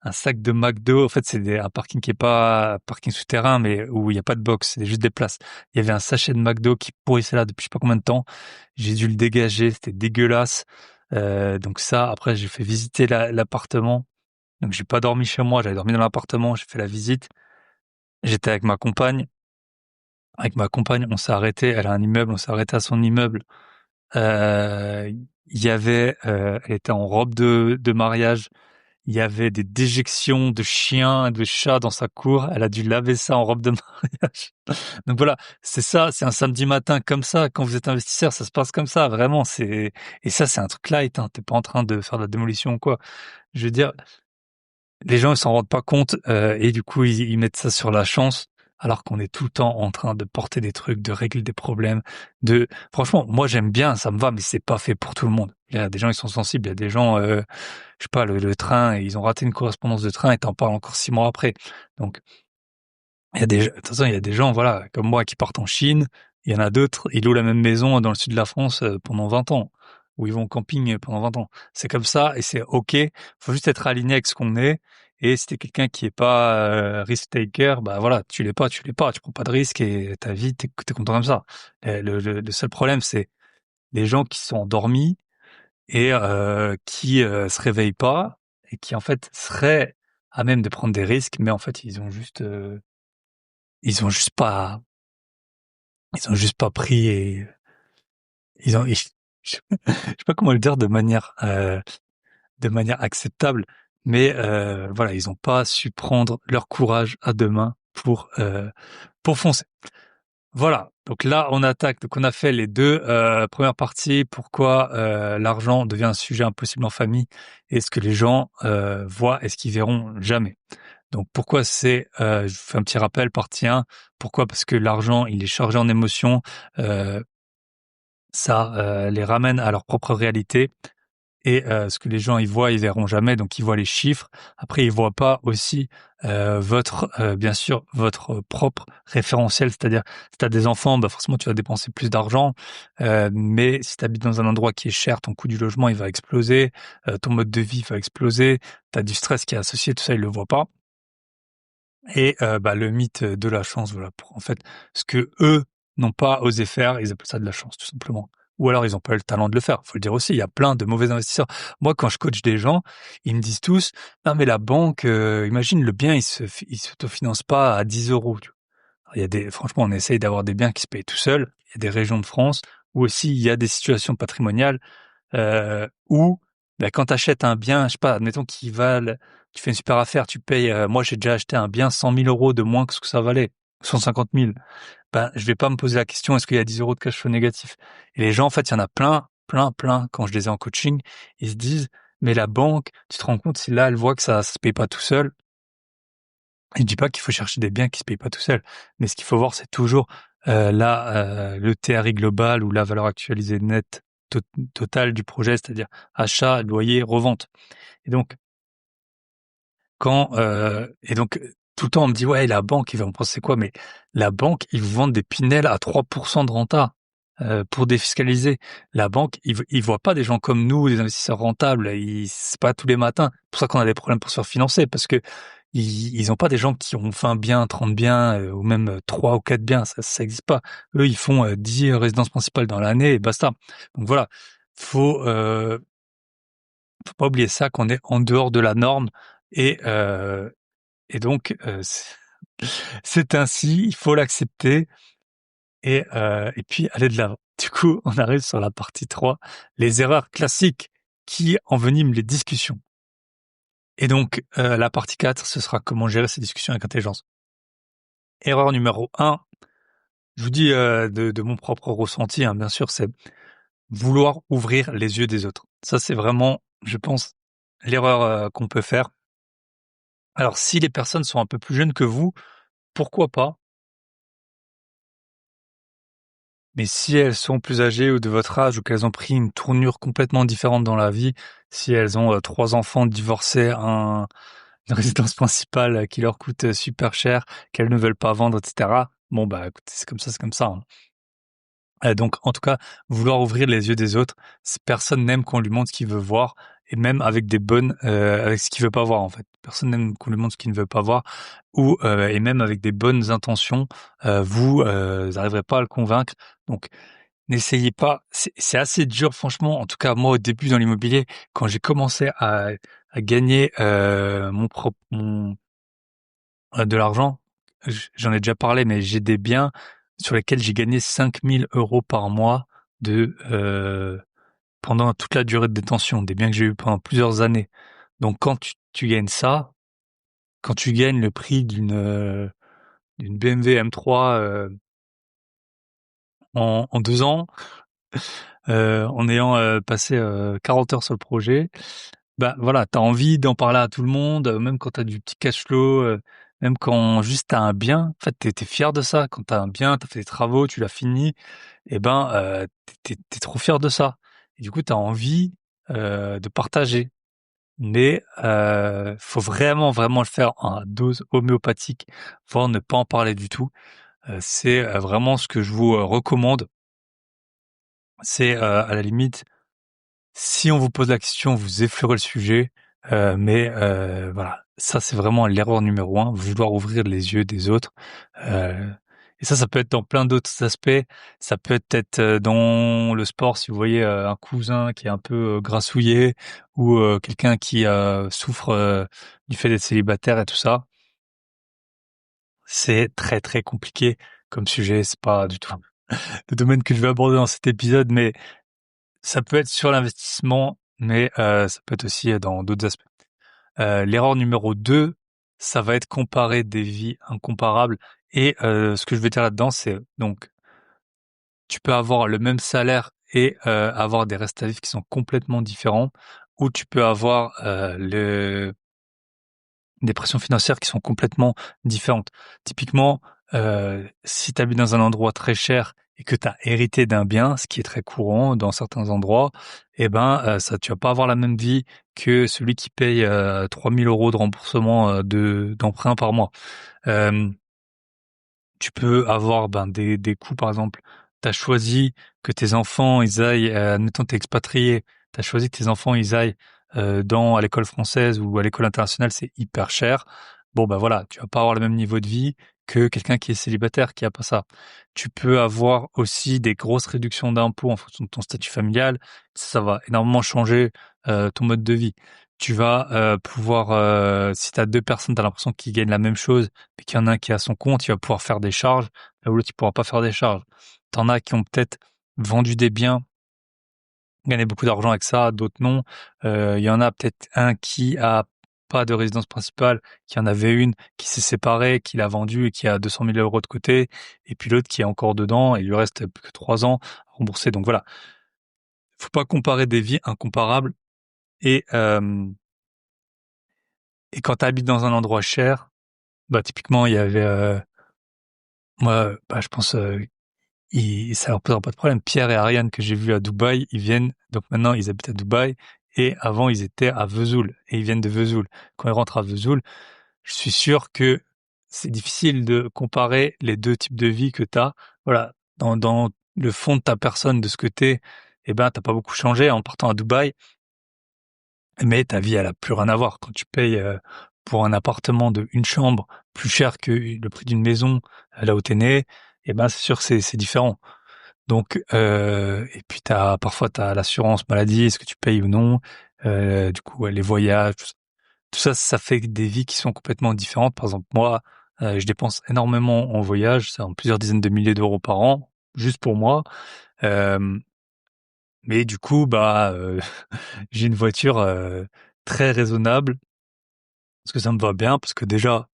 un sac de McDo. En fait, un parking qui est pas un parking souterrain, mais où il n'y a pas de box, c'est juste des places. Il y avait un sachet de McDo qui pourrissait là depuis je sais pas combien de temps. J'ai dû le dégager, c'était dégueulasse. Donc ça, après, j'ai fait visiter l'appartement. Donc j'ai pas dormi chez moi, j'avais dormi dans l'appartement, j'ai fait la visite. J'étais avec ma compagne. Avec ma compagne, on s'est arrêté. Elle a un immeuble, on s'est arrêté à son immeuble. Il y avait, elle était en robe de mariage. Il y avait des déjections de chiens et de chats dans sa cour. Elle a dû laver ça en robe de mariage. Donc voilà, c'est ça, c'est un samedi matin comme ça. Quand vous êtes investisseur, ça se passe comme ça, vraiment. Et ça, c'est un truc light. Hein. T'es pas en train de faire de la démolition ou quoi. Je veux dire, les gens ils s'en rendent pas compte et du coup ils mettent ça sur la chance alors qu'on est tout le temps en train de porter des trucs, de régler des problèmes, de franchement moi j'aime bien, ça me va mais c'est pas fait pour tout le monde. Il y a des gens ils sont sensibles, il y a des gens je sais pas le train, ils ont raté une correspondance de train et t'en parles encore 6 mois après. Donc de toute façon, il y a des gens voilà comme moi qui partent en Chine, il y en a d'autres, ils louent la même maison dans le sud de la France pendant 20 ans ou ils vont au camping pendant 20 ans. C'est comme ça et c'est OK. Faut juste être aligné avec ce qu'on est. Et si t'es quelqu'un qui est pas risk taker, bah voilà, tu l'es pas, tu prends pas de risque et ta vie, t'es content comme ça. Le seul problème, c'est les gens qui sont endormis et qui se réveillent pas et qui en fait seraient à même de prendre des risques, mais en fait ils ont juste pas, ils ont juste pas pris et je sais pas comment le dire de manière acceptable, mais voilà, ils ont pas su prendre leur courage à deux mains pour foncer. Voilà. Donc là, on attaque. Donc on a fait les deux premières parties. Pourquoi l'argent devient un sujet impossible en famille et ce que les gens voient et ce qu'ils verront jamais. Donc pourquoi je vous fais un petit rappel, partie 1. Pourquoi? Parce que l'argent, il est chargé en émotions. Euh, Ça les ramène à leur propre réalité. Et ce que les gens ils voient, ils verront jamais, donc ils voient les chiffres. Après, ils voient pas aussi bien sûr, votre propre référentiel. C'est-à-dire, si tu as des enfants, bah forcément, tu vas dépenser plus d'argent. Mais si tu habites dans un endroit qui est cher, ton coût du logement, il va exploser, ton mode de vie va exploser, tu as du stress qui est associé, tout ça, ils le voient pas. Et bah, le mythe de la chance, voilà, pour en fait, ce que eux n'ont pas osé faire, ils appellent ça de la chance, tout simplement. Ou alors ils n'ont pas eu le talent de le faire. Faut le dire aussi, il y a plein de mauvais investisseurs. Moi, quand je coach des gens, ils me disent tous, non mais la banque, imagine le bien, il s'autofinance pas à 10 euros. Tu vois. Alors, franchement, on essaye d'avoir des biens qui se payent tout seuls. Il y a des régions de France où aussi il y a des situations patrimoniales où bah, quand tu achètes un bien, je sais pas, admettons tu fais une super affaire, tu payes, moi j'ai déjà acheté un bien 100 000 euros de moins que ce que ça valait, 150 000. Ben, je vais pas me poser la question, est-ce qu'il y a 10 euros de cash flow négatif? Et les gens, en fait, il y en a plein, plein, plein, quand je les ai en coaching, ils se disent, mais la banque, tu te rends compte si là, elle voit que ça se paye pas tout seul. Et je dis pas qu'il faut chercher des biens qui se payent pas tout seul, mais ce qu'il faut voir, c'est toujours le TRI global ou la valeur actualisée nette totale du projet, c'est-à-dire achat, loyer, revente. Et donc, tout le temps on me dit ouais la banque ils vont penser quoi, mais la banque ils vous vendent des Pinel à 3% de renta pour défiscaliser. La banque ils voient pas des gens comme nous, des investisseurs rentables, c'est pas tous les matins. C'est pour ça qu'on a des problèmes pour se faire financer parce que ils ont pas des gens qui ont 20 biens, 30 biens, ou même 3 ou 4 biens, ça existe pas. Eux, ils font 10 résidences principales dans l'année et basta. Donc voilà, faut euh, faut pas oublier ça, qu'on est en dehors de la norme et euh, et donc c'est ainsi, il faut l'accepter et puis aller de l'avant. Du coup, on arrive sur la partie 3, les erreurs classiques qui enveniment les discussions. Et donc, la partie 4, ce sera comment gérer ces discussions avec intelligence. Erreur numéro 1, je vous dis de mon propre ressenti, hein, bien sûr, c'est vouloir ouvrir les yeux des autres. Ça, c'est vraiment, je pense, l'erreur qu'on peut faire. Alors, si les personnes sont un peu plus jeunes que vous, pourquoi pas? Mais si elles sont plus âgées ou de votre âge ou qu'elles ont pris une tournure complètement différente dans la vie, si elles ont 3 enfants, divorcés, une résidence principale qui leur coûte super cher, qu'elles ne veulent pas vendre, etc. Bon, bah, écoutez, c'est comme ça, hein. Donc, en tout cas, vouloir ouvrir les yeux des autres, personne n'aime qu'on lui montre ce qu'il veut voir, et même avec avec ce qu'il veut pas voir en fait. Personne n'aime qu'on lui montre ce qu'il ne veut pas voir, et même avec des bonnes intentions, vous n'arriverez pas à le convaincre. Donc, n'essayez pas. C'est assez dur, franchement. En tout cas, moi, au début dans l'immobilier, quand j'ai commencé à gagner de l'argent, j'en ai déjà parlé, mais j'ai des biens sur lesquels j'ai gagné 5 000 € par mois pendant toute la durée de détention, des biens que j'ai eu pendant plusieurs années. Donc quand tu gagnes ça, quand tu gagnes le prix d'une BMW M3 en 2 ans, en ayant passé 40 heures sur le projet, bah voilà, t'as envie d'en parler à tout le monde, même quand t'as du petit cash flow, même quand juste t'as un bien. En fait, t'es fier de ça. Quand t'as un bien, t'as fait des travaux, tu l'as fini, et ben t'es trop fier de ça. Et du coup, t'as envie de partager. Mais faut vraiment vraiment le faire en dose homéopathique, voire ne pas en parler du tout. C'est vraiment ce que je vous recommande. C'est à la limite, si on vous pose la question, vous effleurez le sujet, mais voilà, ça c'est vraiment l'erreur numéro 1, vouloir ouvrir les yeux des autres, heu et ça peut être dans plein d'autres aspects. Ça peut être dans le sport, si vous voyez, un cousin qui est un peu, grassouillet ou quelqu'un qui, souffre, du fait d'être célibataire et tout ça. C'est très, très compliqué comme sujet, c'est pas du tout le domaine que je vais aborder dans cet épisode, mais ça peut être sur l'investissement, mais ça peut être aussi dans d'autres aspects. L'erreur numéro 2, ça va être comparer des vies incomparables et ce que je veux dire là-dedans, c'est donc tu peux avoir le même salaire et avoir des restes à vivre qui sont complètement différents, ou tu peux avoir des pressions financières qui sont complètement différentes. Typiquement, si tu habites dans un endroit très cher et que tu as hérité d'un bien, ce qui est très courant dans certains endroits, eh ben, ça, tu vas pas avoir la même vie que celui qui paye 3 000 € de remboursement d'emprunt par mois. Euh, Tu peux avoir des coûts, par exemple, tu as choisi que tes enfants, ils aillent, admettons, tu es expatrié, tu as choisi que tes enfants, ils aillent à l'école française ou à l'école internationale, c'est hyper cher. Bon, bah voilà, tu vas pas avoir le même niveau de vie que quelqu'un qui est célibataire, qui a pas ça. Tu peux avoir aussi des grosses réductions d'impôts en fonction de ton statut familial. Ça va énormément changer ton mode de vie. Tu vas pouvoir, si tu as 2 personnes, tu as l'impression qu'ils gagnent la même chose, mais qu'il y en a un qui a son compte, il va pouvoir faire des charges, là où l'autre, il pourra pas faire des charges. T'en as qui ont peut-être vendu des biens, gagné beaucoup d'argent avec ça, d'autres non. Il y en a peut-être un qui a pas de résidence principale, qui en avait une, qui s'est séparé, qui l'a vendue et qui a 200 000 € de côté, et puis l'autre qui est encore dedans et il lui reste plus que 3 ans à rembourser. Donc voilà, faut pas comparer des vies incomparables et et quand tu habites dans un endroit cher, bah typiquement il y avait moi, bah je pense ça leur posera pas de problème. Pierre et Ariane que j'ai vus à Dubaï, ils viennent, donc maintenant ils habitent à Dubaï et avant ils étaient à Vesoul et ils viennent de Vesoul. Quand ils rentrent à Vesoul, je suis sûr que c'est difficile de comparer les deux types de vie que tu as. Voilà, dans le fond de ta personne, de ce que t'es, eh ben t'as pas beaucoup changé en partant à Dubaï, mais ta vie elle a plus rien à voir quand tu payes pour un appartement de une chambre plus cher que le prix d'une maison là où t'es né, et ben c'est sûr que c'est différent. Donc et puis parfois t'as l'assurance maladie, est-ce que tu payes ou non, du coup ouais, les voyages, tout ça, ça fait des vies qui sont complètement différentes. Par exemple, moi, je dépense énormément en voyage, c'est en plusieurs dizaines de milliers d'euros par an, juste pour moi. Euh, mais du coup, bah, j'ai une voiture très raisonnable parce que ça me va bien, parce que déjà,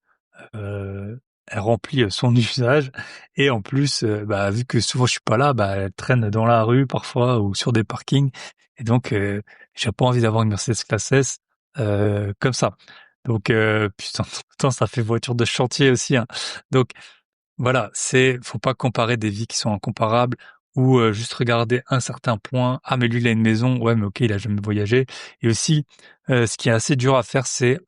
elle remplit son usage et en plus, bah, vu que souvent je suis pas là, bah, elle traîne dans la rue parfois ou sur des parkings et donc j'ai pas envie d'avoir une Mercedes classe S comme ça. Donc puis en même temps ça fait voiture de chantier aussi, hein. Donc voilà, faut pas comparer des vies qui sont incomparables ou juste regarder un certain point. Ah mais lui il a une maison, ouais mais ok il a jamais voyagé. Et aussi, ce qui est assez dur à faire, c'est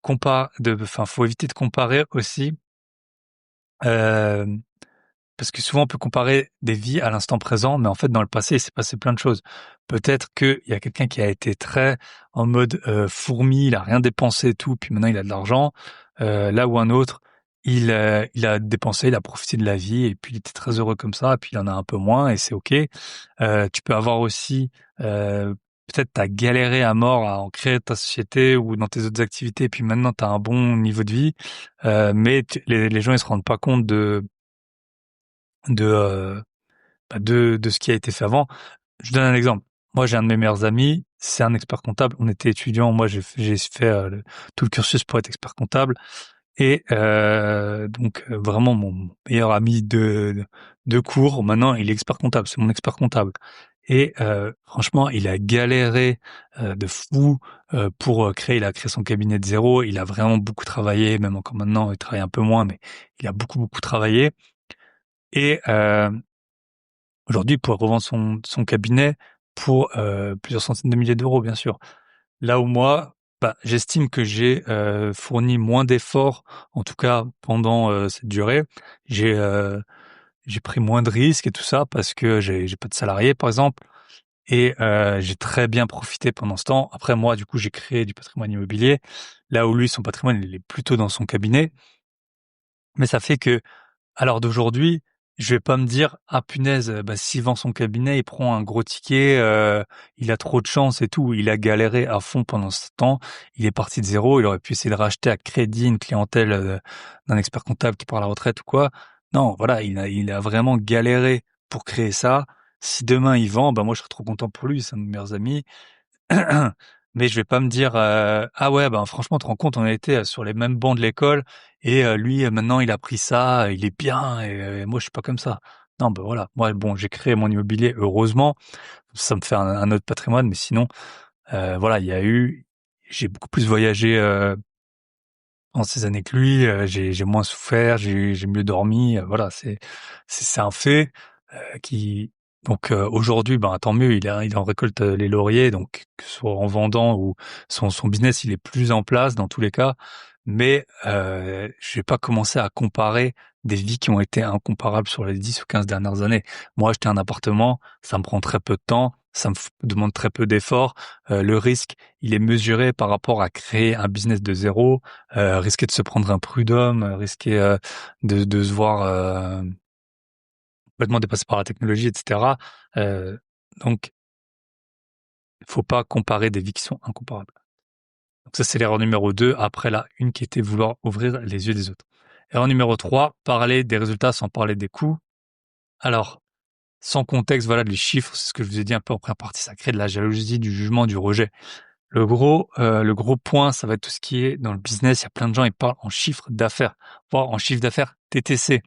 enfin faut éviter de comparer aussi, euh, parce que souvent on peut comparer des vies à l'instant présent, mais en fait dans le passé il s'est passé plein de choses. Peut-être qu'il y a quelqu'un qui a été très en mode fourmi, il a rien dépensé et tout, puis maintenant il a de l'argent, là où un autre il a dépensé, il a profité de la vie et puis il était très heureux comme ça, et puis il en a un peu moins et c'est ok. Tu peux avoir aussi peut-être t'as galéré à mort à en créer ta société ou dans tes autres activités, et puis maintenant t'as un bon niveau de vie, mais les gens ils se rendent pas compte de de ce qui a été fait avant. Je donne un exemple. Moi, j'ai un de mes meilleurs amis, c'est un expert comptable. On était étudiants. Moi, j'ai fait tout le cursus pour être expert comptable. Et donc, vraiment, mon meilleur ami de cours, maintenant, il est expert comptable. C'est mon expert comptable. Et franchement, il a galéré de fou pour créer. Il a créé son cabinet de zéro. Il a vraiment beaucoup travaillé. Même encore maintenant, il travaille un peu moins, mais il a beaucoup, beaucoup travaillé. Et aujourd'hui, il pourrait revendre son cabinet pour plusieurs centaines de milliers d'euros, bien sûr. Là où moi, bah, j'estime que j'ai fourni moins d'efforts, en tout cas pendant cette durée. J'ai euh, j'ai pris moins de risques et tout ça parce que j'ai pas de salariés, par exemple, et j'ai très bien profité pendant ce temps. Après, moi, du coup, j'ai créé du patrimoine immobilier, là où lui, son patrimoine, il est plutôt dans son cabinet. Mais ça fait que alors d'aujourd'hui, je vais pas me dire: «Ah punaise, bah, s'il vend son cabinet, il prend un gros ticket, il a trop de chance et tout». Il a galéré à fond pendant ce temps. Il est parti de zéro. Il aurait pu essayer de racheter à crédit une clientèle, d'un expert comptable qui part à la retraite ou quoi. Non, voilà, il a vraiment galéré pour créer ça. Si demain il vend, bah, moi je serais trop content pour lui, c'est un de mes meilleurs amis. Mais je vais pas me dire ah ouais ben franchement tu te rends compte on a été sur les mêmes bancs de l'école et lui maintenant il a pris ça, il est bien et moi je suis pas comme ça. Non ben voilà, moi bon j'ai créé mon immobilier heureusement, ça me fait un autre patrimoine mais sinon voilà j'ai beaucoup plus voyagé en ces années que lui, j'ai moins souffert, j'ai mieux dormi, voilà c'est un fait qui donc aujourd'hui ben tant mieux il en récolte les lauriers donc que ce soit en vendant ou son business il est plus en place dans tous les cas mais je vais pas commencer à comparer des vies qui ont été incomparables sur les 10 ou 15 dernières années. Moi acheter un appartement ça me prend très peu de temps, ça me demande très peu d'efforts, le risque il est mesuré par rapport à créer un business de zéro, risquer de se prendre un prud'homme, risquer de se voir complètement dépassé par la technologie, etc. Euh, donc, il faut pas comparer des vies qui sont incomparables. Donc ça, c'est l'erreur numéro 2. Après là, une qui était vouloir ouvrir les yeux des autres. Erreur numéro 3, parler des résultats sans parler des coûts. Alors, sans contexte, voilà, les chiffres, c'est ce que je vous ai dit un peu en première partie, ça crée de la jalousie, du jugement, du rejet. Le gros point, ça va être tout ce qui est dans le business. Il y a plein de gens, ils parlent en chiffre d'affaires, voire en chiffre d'affaires TTC.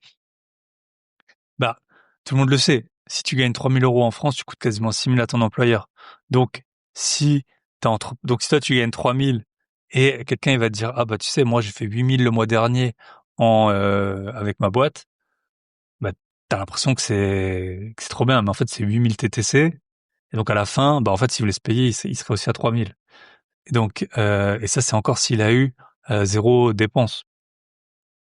Bah, tout le monde le sait. Si tu gagnes 3 000 euros en France, tu coûtes quasiment 6 000 à ton employeur. Donc, donc si toi tu gagnes 3 000 et quelqu'un il va te dire, ah bah tu sais, moi j'ai fait 8 000 le mois dernier avec ma boîte, bah t'as l'impression que c'est trop bien, mais en fait c'est 8 000 TTC. Et donc à la fin, bah en fait s'il voulait se payer, il serait aussi à 3 000. Et donc, et ça c'est encore s'il a eu zéro dépense.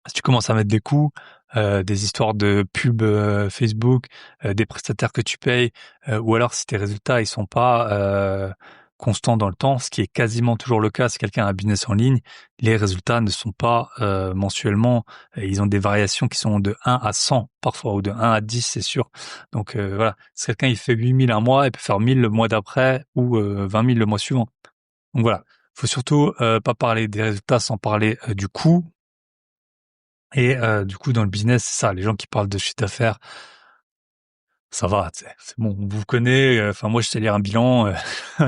Si tu commences à mettre des coûts, des histoires de pub Facebook, des prestataires que tu payes, ou alors si tes résultats ils sont pas constant dans le temps, ce qui est quasiment toujours le cas si quelqu'un a un business en ligne. Les résultats ne sont pas mensuellement, ils ont des variations qui sont de 1 à 100 parfois, ou de 1 à 10, c'est sûr. Donc voilà, si quelqu'un il fait 8 000 un mois, il peut faire 1 000 le mois d'après, ou 20 000 le mois suivant. Donc voilà, faut surtout pas parler des résultats sans parler du coût. Et du coup, dans le business, c'est ça, les gens qui parlent de chiffre d'affaires, ça va, c'est bon, on vous connaît. Enfin, moi, je sais lire un bilan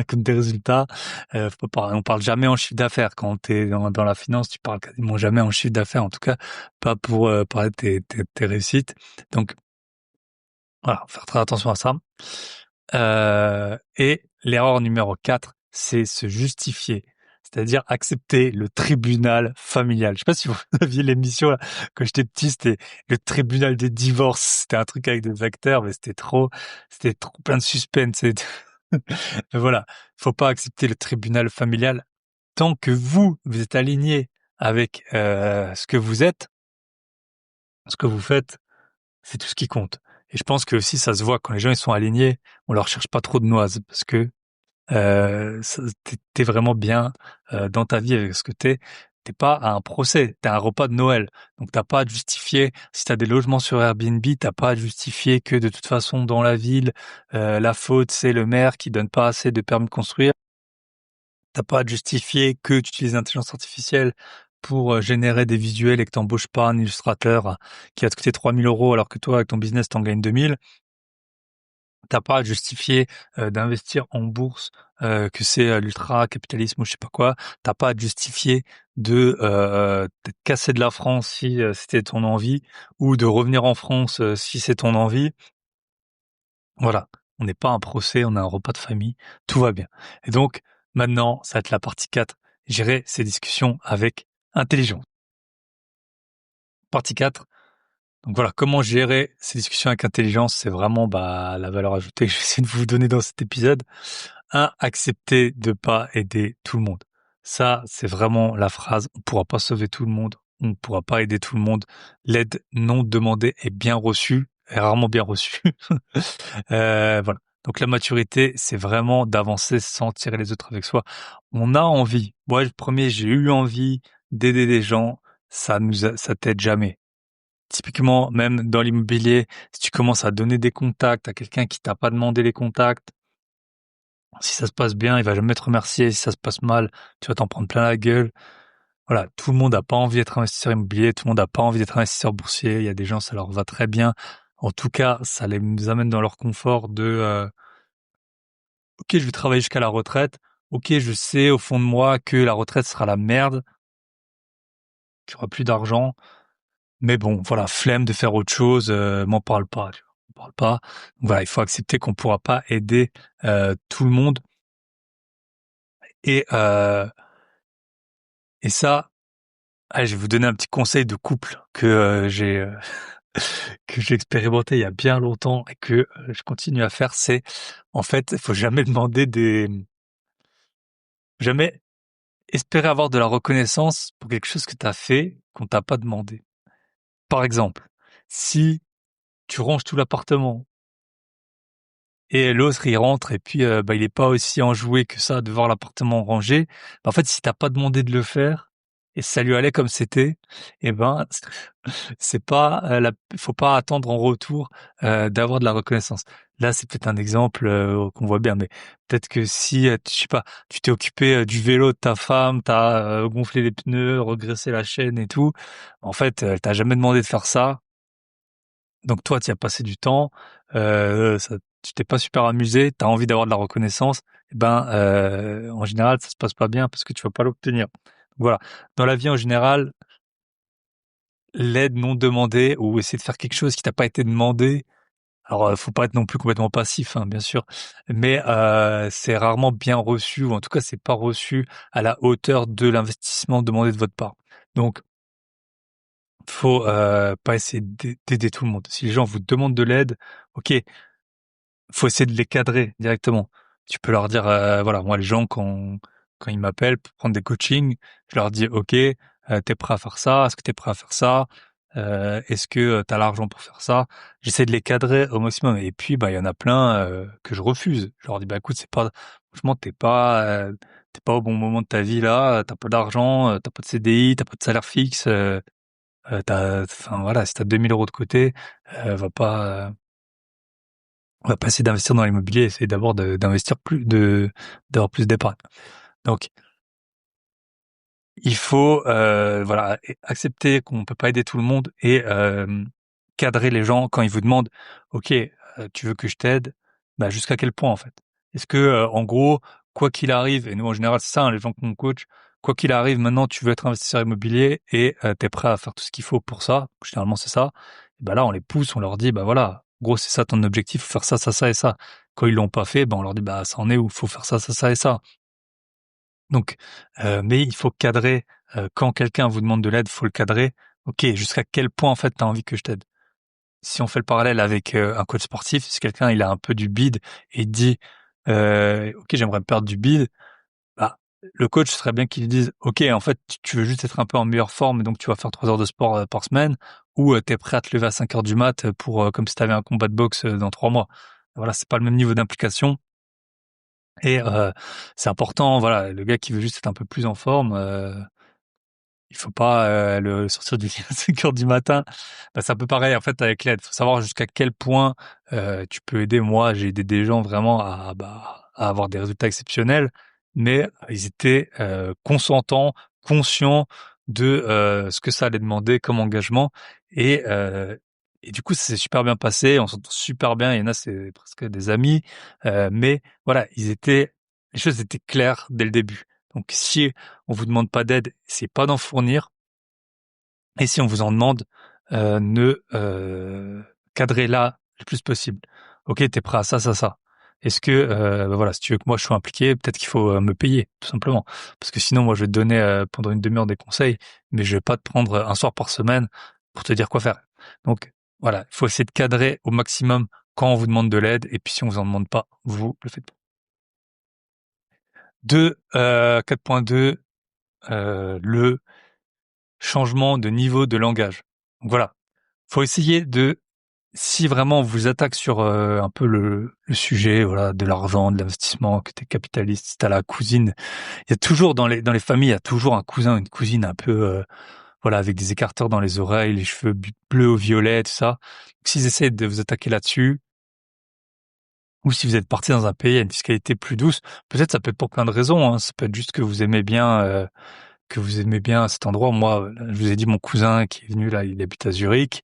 comme des résultats. On parle jamais en chiffre d'affaires. Quand t'es dans la finance, tu parles quasiment jamais en chiffre d'affaires. En tout cas, pas pour parler de tes réussites. Donc, voilà, faire très attention à ça. Et l'erreur numéro 4, c'est se justifier. C'est-à-dire accepter le tribunal familial. Je sais pas si vous aviez l'émission là, quand j'étais petit, c'était le tribunal des divorces. C'était un truc avec des acteurs, mais c'était trop plein de suspense. Mais voilà, faut pas accepter le tribunal familial tant que vous êtes aligné avec ce que vous êtes, ce que vous faites, c'est tout ce qui compte. Et je pense que aussi ça se voit quand les gens ils sont alignés, on leur cherche pas trop de noises parce que t'es vraiment bien dans ta vie avec ce que t'es. T'es pas à un procès, t'es à un repas de Noël. Donc t'as pas à te justifier. Si t'as des logements sur Airbnb, t'as pas à te justifier que de toute façon dans la ville, la faute c'est le maire qui donne pas assez de permis de construire. T'as pas à te justifier que tu utilises l'intelligence artificielle pour générer des visuels et que t'embauches pas un illustrateur qui va te coûter 3 000 € alors que toi avec ton business t'en gagnes 2 000. T'as pas à justifier d'investir en bourse, que c'est l'ultra-capitalisme ou je sais pas quoi. T'as pas à te justifier de te casser de la France si c'était ton envie, ou de revenir en France si c'est ton envie. Voilà, on n'est pas un procès, on a un repas de famille, tout va bien. Et donc maintenant, ça va être la partie 4, gérer ces discussions avec intelligence. Partie 4. Donc voilà, comment gérer ces discussions avec intelligence, c'est vraiment la valeur ajoutée que j'essaie de vous donner dans cet épisode. Accepter de pas aider tout le monde. Ça, c'est vraiment la phrase. On pourra pas sauver tout le monde. On ne pourra pas aider tout le monde. L'aide non demandée est bien reçue, est rarement bien reçue. Voilà. Donc la maturité, c'est vraiment d'avancer sans tirer les autres avec soi. On a envie. Moi, le premier, j'ai eu envie d'aider des gens. Ça t'aide jamais. Typiquement, même dans l'immobilier, si tu commences à donner des contacts à quelqu'un qui t'a pas demandé les contacts, si ça se passe bien, il va jamais te remercier. Si ça se passe mal, tu vas t'en prendre plein la gueule. Voilà, tout le monde n'a pas envie d'être investisseur immobilier, tout le monde n'a pas envie d'être investisseur boursier. Il y a des gens, ça leur va très bien. En tout cas, ça les amène dans leur confort de OK, je vais travailler jusqu'à la retraite. OK, je sais au fond de moi que la retraite sera la merde, qu'il y aura plus d'argent. Mais bon, voilà, flemme de faire autre chose, m'en parle pas, tu vois. M'en parle pas. Donc voilà, il faut accepter qu'on pourra pas aider tout le monde. Et ça, allez, je vais vous donner un petit conseil de couple que que j'ai expérimenté il y a bien longtemps et que je continue à faire. C'est, en fait, il faut jamais espérer avoir de la reconnaissance pour quelque chose que tu as fait qu'on t'a pas demandé. Par exemple, si tu ranges tout l'appartement et l'autre il rentre et puis il est pas aussi enjoué que ça de voir l'appartement rangé, en fait si t'as pas demandé de le faire et ça lui allait comme c'était, et ben c'est pas faut pas attendre en retour d'avoir de la reconnaissance. Là, c'est peut-être un exemple qu'on voit bien, mais peut-être que si je sais pas, tu t'es occupé du vélo de ta femme, t'as gonflé les pneus, regraissé la chaîne et tout, en fait, elle t'a jamais demandé de faire ça. Donc toi, tu y as passé du temps, tu t'es pas super amusé, tu as envie d'avoir de la reconnaissance, et ben en général, ça se passe pas bien parce que tu vas pas l'obtenir. Voilà. Dans la vie en général, l'aide non demandée ou essayer de faire quelque chose qui t'a pas été demandé. Alors, faut pas être non plus complètement passif, hein, bien sûr, mais c'est rarement bien reçu, ou en tout cas, c'est pas reçu à la hauteur de l'investissement demandé de votre part. Donc, faut pas essayer d'aider tout le monde. Si les gens vous demandent de l'aide, ok, faut essayer de les cadrer directement. Tu peux leur dire, voilà, moi les gens quand ils m'appellent pour prendre des coachings, je leur dis, ok, t'es prêt à faire ça, est-ce que t'es prêt à faire ça? Est-ce que tu as l'argent pour faire ça? J'essaie de les cadrer au maximum et puis bah il y en a plein que je refuse. Je leur dis bah écoute, c'est pas franchement t'es pas au bon moment de ta vie là, t'as pas d'argent, t'as pas de CDI, t'as pas de salaire fixe, enfin voilà, si t'as 2 000 € de côté, va pas essayer d'investir dans l'immobilier, essayer d'abord d'investir d'avoir plus d'épargne. Donc il faut voilà accepter qu'on peut pas aider tout le monde et cadrer les gens quand ils vous demandent OK, tu veux que je t'aide? Bah jusqu'à quel point en fait? Est-ce que en gros, quoi qu'il arrive et nous en général c'est ça hein, les gens qu'on coach, quoi qu'il arrive maintenant tu veux être investisseur immobilier et tu es prêt à faire tout ce qu'il faut pour ça, généralement c'est ça. Et bah là on les pousse, on leur dit bah voilà, gros c'est ça ton objectif, faut faire ça ça ça et ça. Quand ils l'ont pas fait, bah on leur dit bah ça en est où, faut faire ça ça ça et ça. Donc, mais il faut cadrer, quand quelqu'un vous demande de l'aide, faut le cadrer. OK, jusqu'à quel point, en fait, tu as envie que je t'aide? Si on fait le parallèle avec, un coach sportif, si quelqu'un, il a un peu du bide et il dit, «OK, j'aimerais perdre du bide», bah, le coach serait bien qu'il dise: «OK, en fait, tu veux juste être un peu en meilleure forme et donc tu vas faire 3 heures de sport, par semaine» ou, «Tu es prêt à te lever à 5 heures du mat, pour, comme si tu avais un combat de boxe, dans 3 mois». Voilà, c'est pas le même niveau d'implication et c'est important, voilà, le gars qui veut juste être un peu plus en forme, il faut pas le sortir du lit à 5 heures du matin. Bah, c'est un peu pareil en fait avec l'aide. Faut savoir jusqu'à quel point tu peux aider. Moi, j'ai aidé des gens vraiment à avoir des résultats exceptionnels, mais ils étaient consentants, conscients de ce que ça allait demander comme engagement et du coup, ça s'est super bien passé. On s'entend super bien. Il y en a, c'est presque des amis, mais voilà, les choses étaient claires dès le début. Donc, si on vous demande pas d'aide, c'est pas d'en fournir. Et si on vous en demande, ne cadrez-la le plus possible. OK, tu es prêt à ça, ça, ça. Est-ce que, bah, voilà, si tu veux que moi je sois impliqué, peut-être qu'il faut, me payer, tout simplement. Parce que sinon, moi, je vais te donner, pendant une demi-heure des conseils, mais je vais pas te prendre, un soir par semaine pour te dire quoi faire. Donc voilà, il faut essayer de cadrer au maximum quand on vous demande de l'aide et puis si on vous en demande pas, vous le faites pas. 4.2, le changement de niveau de langage. Donc voilà, faut essayer de si vraiment on vous attaque sur un peu le sujet, voilà, de l'argent, de l'investissement, que t'es capitaliste, si t'as la cousine, il y a toujours dans les familles, il y a toujours un cousin, une cousine un peu, voilà, avec des écarteurs dans les oreilles, les cheveux bleus au violet, tout ça. Donc, s'ils essaient de vous attaquer là-dessus, ou si vous êtes parti dans un pays à une fiscalité plus douce, peut-être ça peut être pour plein de raisons. Hein. Ça peut être juste que vous aimez bien cet endroit. Moi, là, je vous ai dit mon cousin qui est venu là, il habite à Zurich.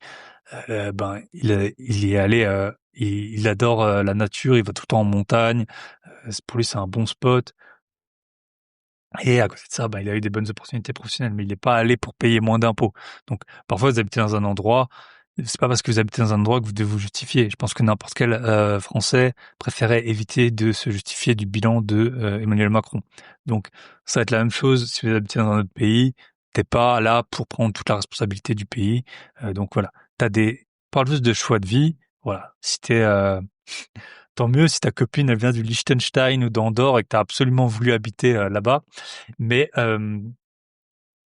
Ben il y est allé, il adore la nature, il va tout le temps en montagne. Pour lui, c'est un bon spot. Et à côté de ça, ben il a eu des bonnes opportunités professionnelles, mais il n'est pas allé pour payer moins d'impôts. Donc, parfois, vous habitez dans un endroit, c'est pas parce que vous habitez dans un endroit que vous devez vous justifier. Je pense que n'importe quel Français préférait éviter de se justifier du bilan de Emmanuel Macron. Donc, ça va être la même chose si vous habitez dans un autre pays. T'es pas là pour prendre toute la responsabilité du pays. Donc voilà, parle juste de choix de vie. Voilà, si t'es tant mieux si ta copine elle vient du Liechtenstein ou d'Andorre et que tu as absolument voulu habiter là-bas. Mais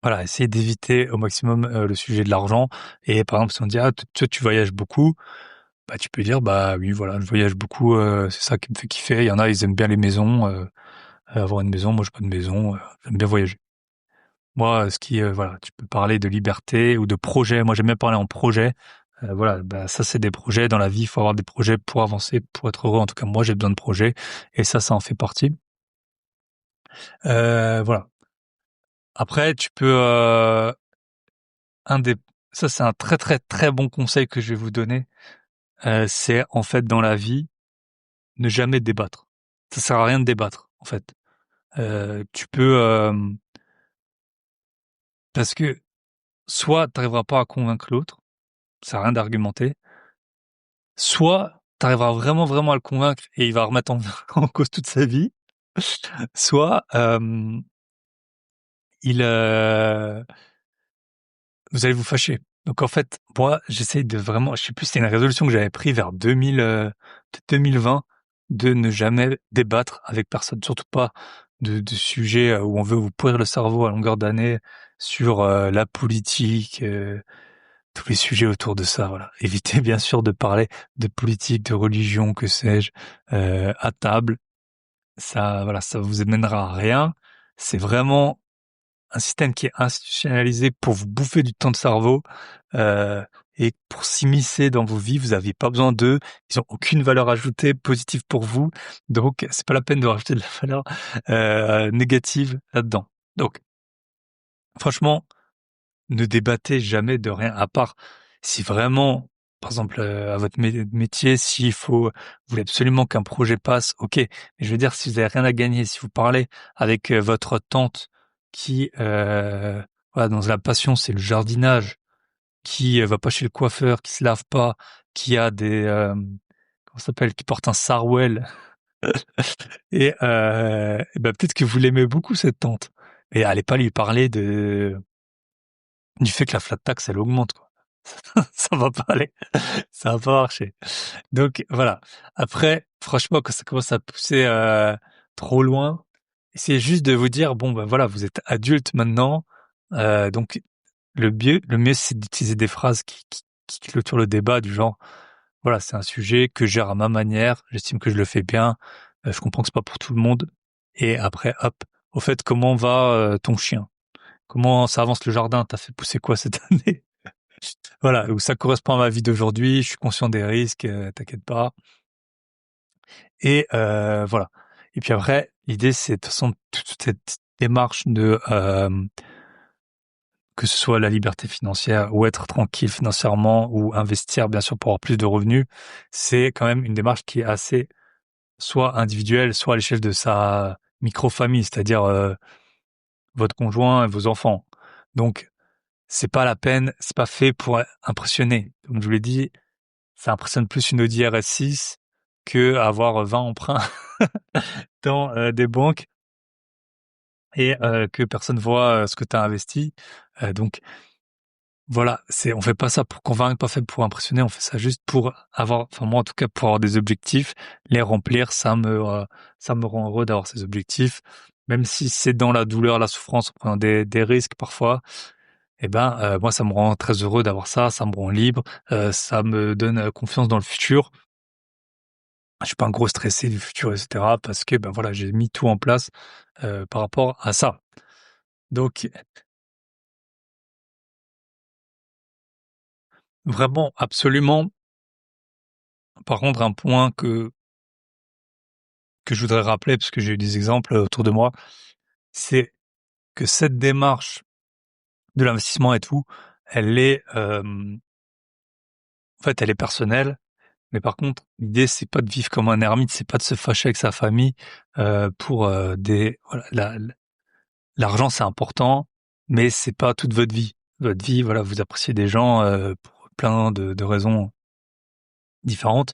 voilà, essayer d'éviter au maximum le sujet de l'argent. Et par exemple, si on dit ah toi tu voyages beaucoup, bah tu peux dire bah oui voilà je voyage beaucoup, c'est ça qui me fait kiffer. Il y en a ils aiment bien les maisons, avoir une maison. Moi j'ai pas de maison, j'aime bien voyager. Moi, voilà, tu peux parler de liberté ou de projet. Moi, j'aime bien parler en projet. Voilà, bah, ça, c'est des projets dans la vie. Il faut avoir des projets pour avancer, pour être heureux. En tout cas, moi, j'ai besoin de projets et ça en fait partie. Voilà. Après, tu peux, un des, ça, c'est un très, très, très bon conseil que je vais vous donner. C'est, en fait, dans la vie, ne jamais débattre. Ça sert à rien de débattre, en fait. Tu peux, parce que soit t'arriveras pas à convaincre l'autre, ça sert à rien d'argumenter. Soit t'arriveras vraiment, vraiment à le convaincre et il va remettre en en cause toute sa vie, soit, il, vous allez vous fâcher. Donc en fait, moi, j'essaye de vraiment je sais plus, c'était une résolution que j'avais prise vers 2020, de ne jamais débattre avec personne, surtout pas de sujets, où on veut vous pourrir le cerveau à longueur d'année sur, la politique, tous les sujets autour de ça, voilà. Évitez bien sûr de parler de politique, de religion, que sais-je, à table. Ça, voilà, ça vous mènera à rien. C'est vraiment un système qui est institutionnalisé pour vous bouffer du temps de cerveau, euh, et pour s'immiscer dans vos vies. Vous n'avez pas besoin d'eux. Ils ont aucune valeur ajoutée positive pour vous. Donc, c'est pas la peine de rajouter de la valeur négative là-dedans. Donc, franchement, ne débattez jamais de rien à part si vraiment, par exemple, à votre métier, s'il faut, vous voulez absolument qu'un projet passe, ok. Mais je veux dire, si vous avez rien à gagner, si vous parlez avec votre tante qui, voilà, dans la passion, c'est le jardinage, qui va pas chez le coiffeur, qui se lave pas, qui a des, comment ça s'appelle, qui porte un sarouel, et ben peut-être que vous l'aimez beaucoup cette tante. Et allez pas lui parler du fait que la flat tax elle augmente, quoi. Ça va pas aller, ça va pas marcher. Donc voilà. Après, franchement, quand ça commence à pousser trop loin, c'est juste de vous dire bon ben voilà, vous êtes adulte maintenant, donc le mieux c'est d'utiliser des phrases qui clôturent le débat du genre voilà, c'est un sujet que je gère à ma manière, j'estime que je le fais bien, je comprends que c'est pas pour tout le monde. Et après, hop, au fait, comment va ton chien? Comment ça avance le jardin? T'as fait pousser quoi cette année? Voilà, où ça correspond à ma vie d'aujourd'hui, je suis conscient des risques, t'inquiète pas. Et voilà. Et puis après, l'idée, c'est de toute façon toute cette démarche de que ce soit la liberté financière ou être tranquille financièrement ou investir bien sûr pour avoir plus de revenus, c'est quand même une démarche qui est assez soit individuelle, soit à l'échelle de sa micro-famille, c'est-à-dire votre conjoint et vos enfants. Donc c'est pas la peine, c'est pas fait pour impressionner. Comme je vous l'ai dit, ça impressionne plus une Audi RS6 que avoir 20 emprunts dans des banques et que personne voit ce que tu as investi. Donc voilà, on fait pas ça pour convaincre, pas fait pour impressionner, on fait ça juste pour avoir, enfin moi en tout cas pour avoir des objectifs, les remplir, ça me rend heureux d'avoir ces objectifs, même si c'est dans la douleur, la souffrance, en prenant des risques parfois. Eh ben moi ça me rend très heureux d'avoir ça, ça me rend libre, ça me donne confiance dans le futur. Je suis pas un gros stressé du futur, etc. Parce que ben voilà, j'ai mis tout en place par rapport à ça. Donc vraiment, absolument. Par contre, un point que je voudrais rappeler, parce que j'ai eu des exemples autour de moi, c'est que cette démarche de l'investissement et tout, elle est, en fait, elle est personnelle. Mais par contre, l'idée, c'est pas de vivre comme un ermite, c'est pas de se fâcher avec sa famille pour voilà, l'argent, c'est important, mais c'est pas toute votre vie. Votre vie, voilà, vous appréciez des gens pour plein de raisons différentes.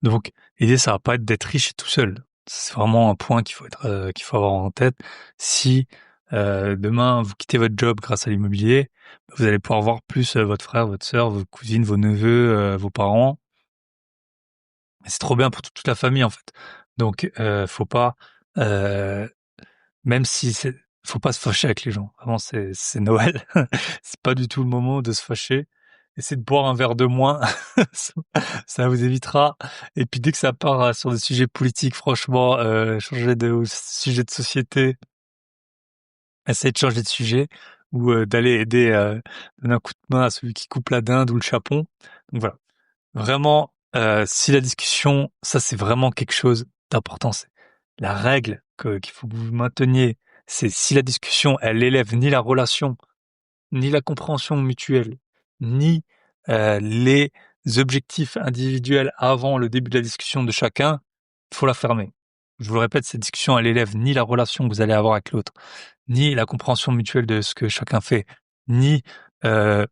Donc, l'idée, ça va pas être d'être riche tout seul. C'est vraiment un point qu'il faut avoir en tête. Si demain vous quittez votre job grâce à l'immobilier, vous allez pouvoir voir plus votre frère, votre sœur, vos cousines, vos neveux, vos parents. Et c'est trop bien pour toute la famille en fait. Donc, faut pas, euh, même si faut pas se fâcher avec les gens. Vraiment, c'est Noël. C'est pas du tout le moment de se fâcher. Essayez de boire un verre de moins. Ça ça vous évitera. Et puis, dès que ça part sur des sujets politiques, franchement, changer de sujet de société, essayez de changer de sujet ou d'aller aider, donner un coup de main à celui qui coupe la dinde ou le chapon. Donc voilà. Vraiment, si la discussion, ça c'est vraiment quelque chose d'important. C'est la règle qu'il faut que vous mainteniez. C'est si la discussion, elle élève ni la relation, ni la compréhension mutuelle, ni les objectifs individuels avant le début de la discussion de chacun, il faut la fermer. Je vous le répète, cette discussion, elle élève ni la relation que vous allez avoir avec l'autre, ni la compréhension mutuelle de ce que chacun fait, ni euh,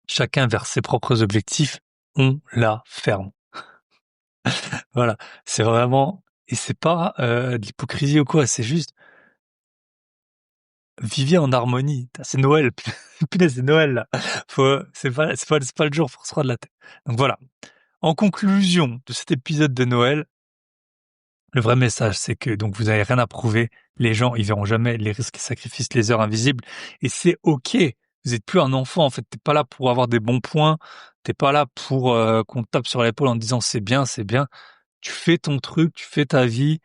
chacun vers ses propres objectifs, on la ferme. Voilà, c'est vraiment et c'est pas de l'hypocrisie ou quoi, c'est juste vivez en harmonie. C'est Noël, punaise, c'est Noël là. C'est pas le jour pour se prendre la tête. Donc voilà. En conclusion de cet épisode de Noël, le vrai message, c'est que donc vous avez rien à prouver. Les gens, ils verront jamais les risques et sacrifices, les heures invisibles, et c'est ok. vous êtes plus un enfant, en fait. T'es pas là pour avoir des bons points. T'es pas là pour qu'on te tape sur l'épaule en te disant c'est bien, c'est bien. Tu fais ton truc, tu fais ta vie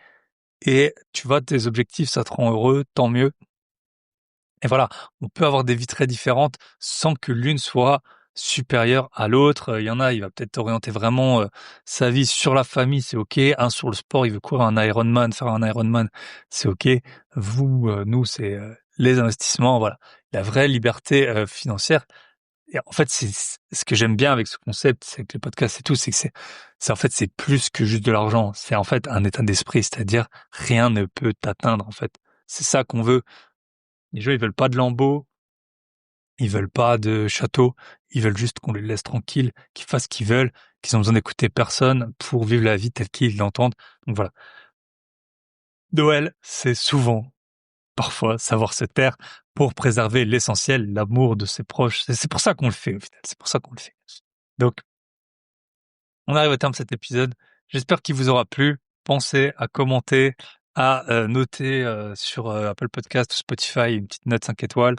et tu vas tes objectifs, ça te rend heureux, tant mieux. Et voilà, on peut avoir des vies très différentes sans que l'une soit supérieure à l'autre. Il y en a, il va peut-être orienter vraiment sa vie sur la famille, c'est ok. Un sur le sport, il veut courir un Ironman, faire un Ironman, c'est ok. Vous, nous, c'est les investissements, voilà. La vraie liberté financière. Et en fait, c'est ce que j'aime bien avec ce concept, c'est que les podcasts et tout, c'est que c'est en fait c'est plus que juste de l'argent. C'est en fait un état d'esprit, c'est-à-dire rien ne peut t'atteindre en fait. C'est ça qu'on veut. Les gens, ils veulent pas de lambeaux, ils veulent pas de château, ils veulent juste qu'on les laisse tranquilles, qu'ils fassent ce qu'ils veulent, qu'ils ont besoin d'écouter personne pour vivre la vie telle qu'ils l'entendent. Donc voilà. Noël, c'est souvent, parfois, savoir se taire pour préserver l'essentiel, l'amour de ses proches. C'est pour ça qu'on le fait, au final. C'est pour ça qu'on le fait. Donc, on arrive au terme de cet épisode. J'espère qu'il vous aura plu. Pensez à commenter, à noter sur Apple Podcast ou Spotify une petite note 5 étoiles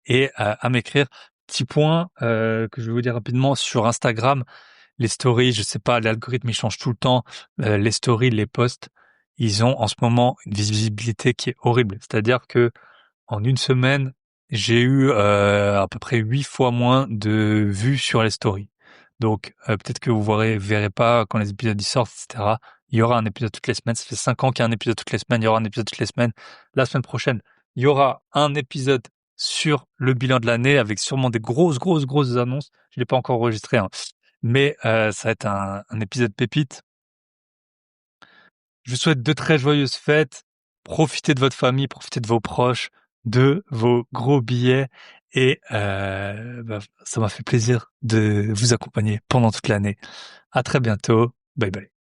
et à m'écrire. Petit point que je vais vous dire rapidement sur Instagram, les stories, je sais pas, l'algorithme il change tout le temps. Les stories, les posts, ils ont en ce moment une visibilité qui est horrible. C'est-à-dire que en une semaine, j'ai eu à peu près 8 fois moins de vues sur les stories. Donc peut-être que vous verrez pas quand les épisodes y sortent, etc. Il y aura un épisode toutes les semaines. Ça fait 5 ans qu'il y a un épisode toutes les semaines. Il y aura un épisode toutes les semaines. La semaine prochaine, il y aura un épisode sur le bilan de l'année avec sûrement des grosses annonces. Je l'ai pas encore enregistré, hein. Mais ça va être un épisode pépite. Je vous souhaite de très joyeuses fêtes. Profitez de votre famille, profitez de vos proches, de vos gros billets. Et ça m'a fait plaisir de vous accompagner pendant toute l'année. À très bientôt. Bye bye.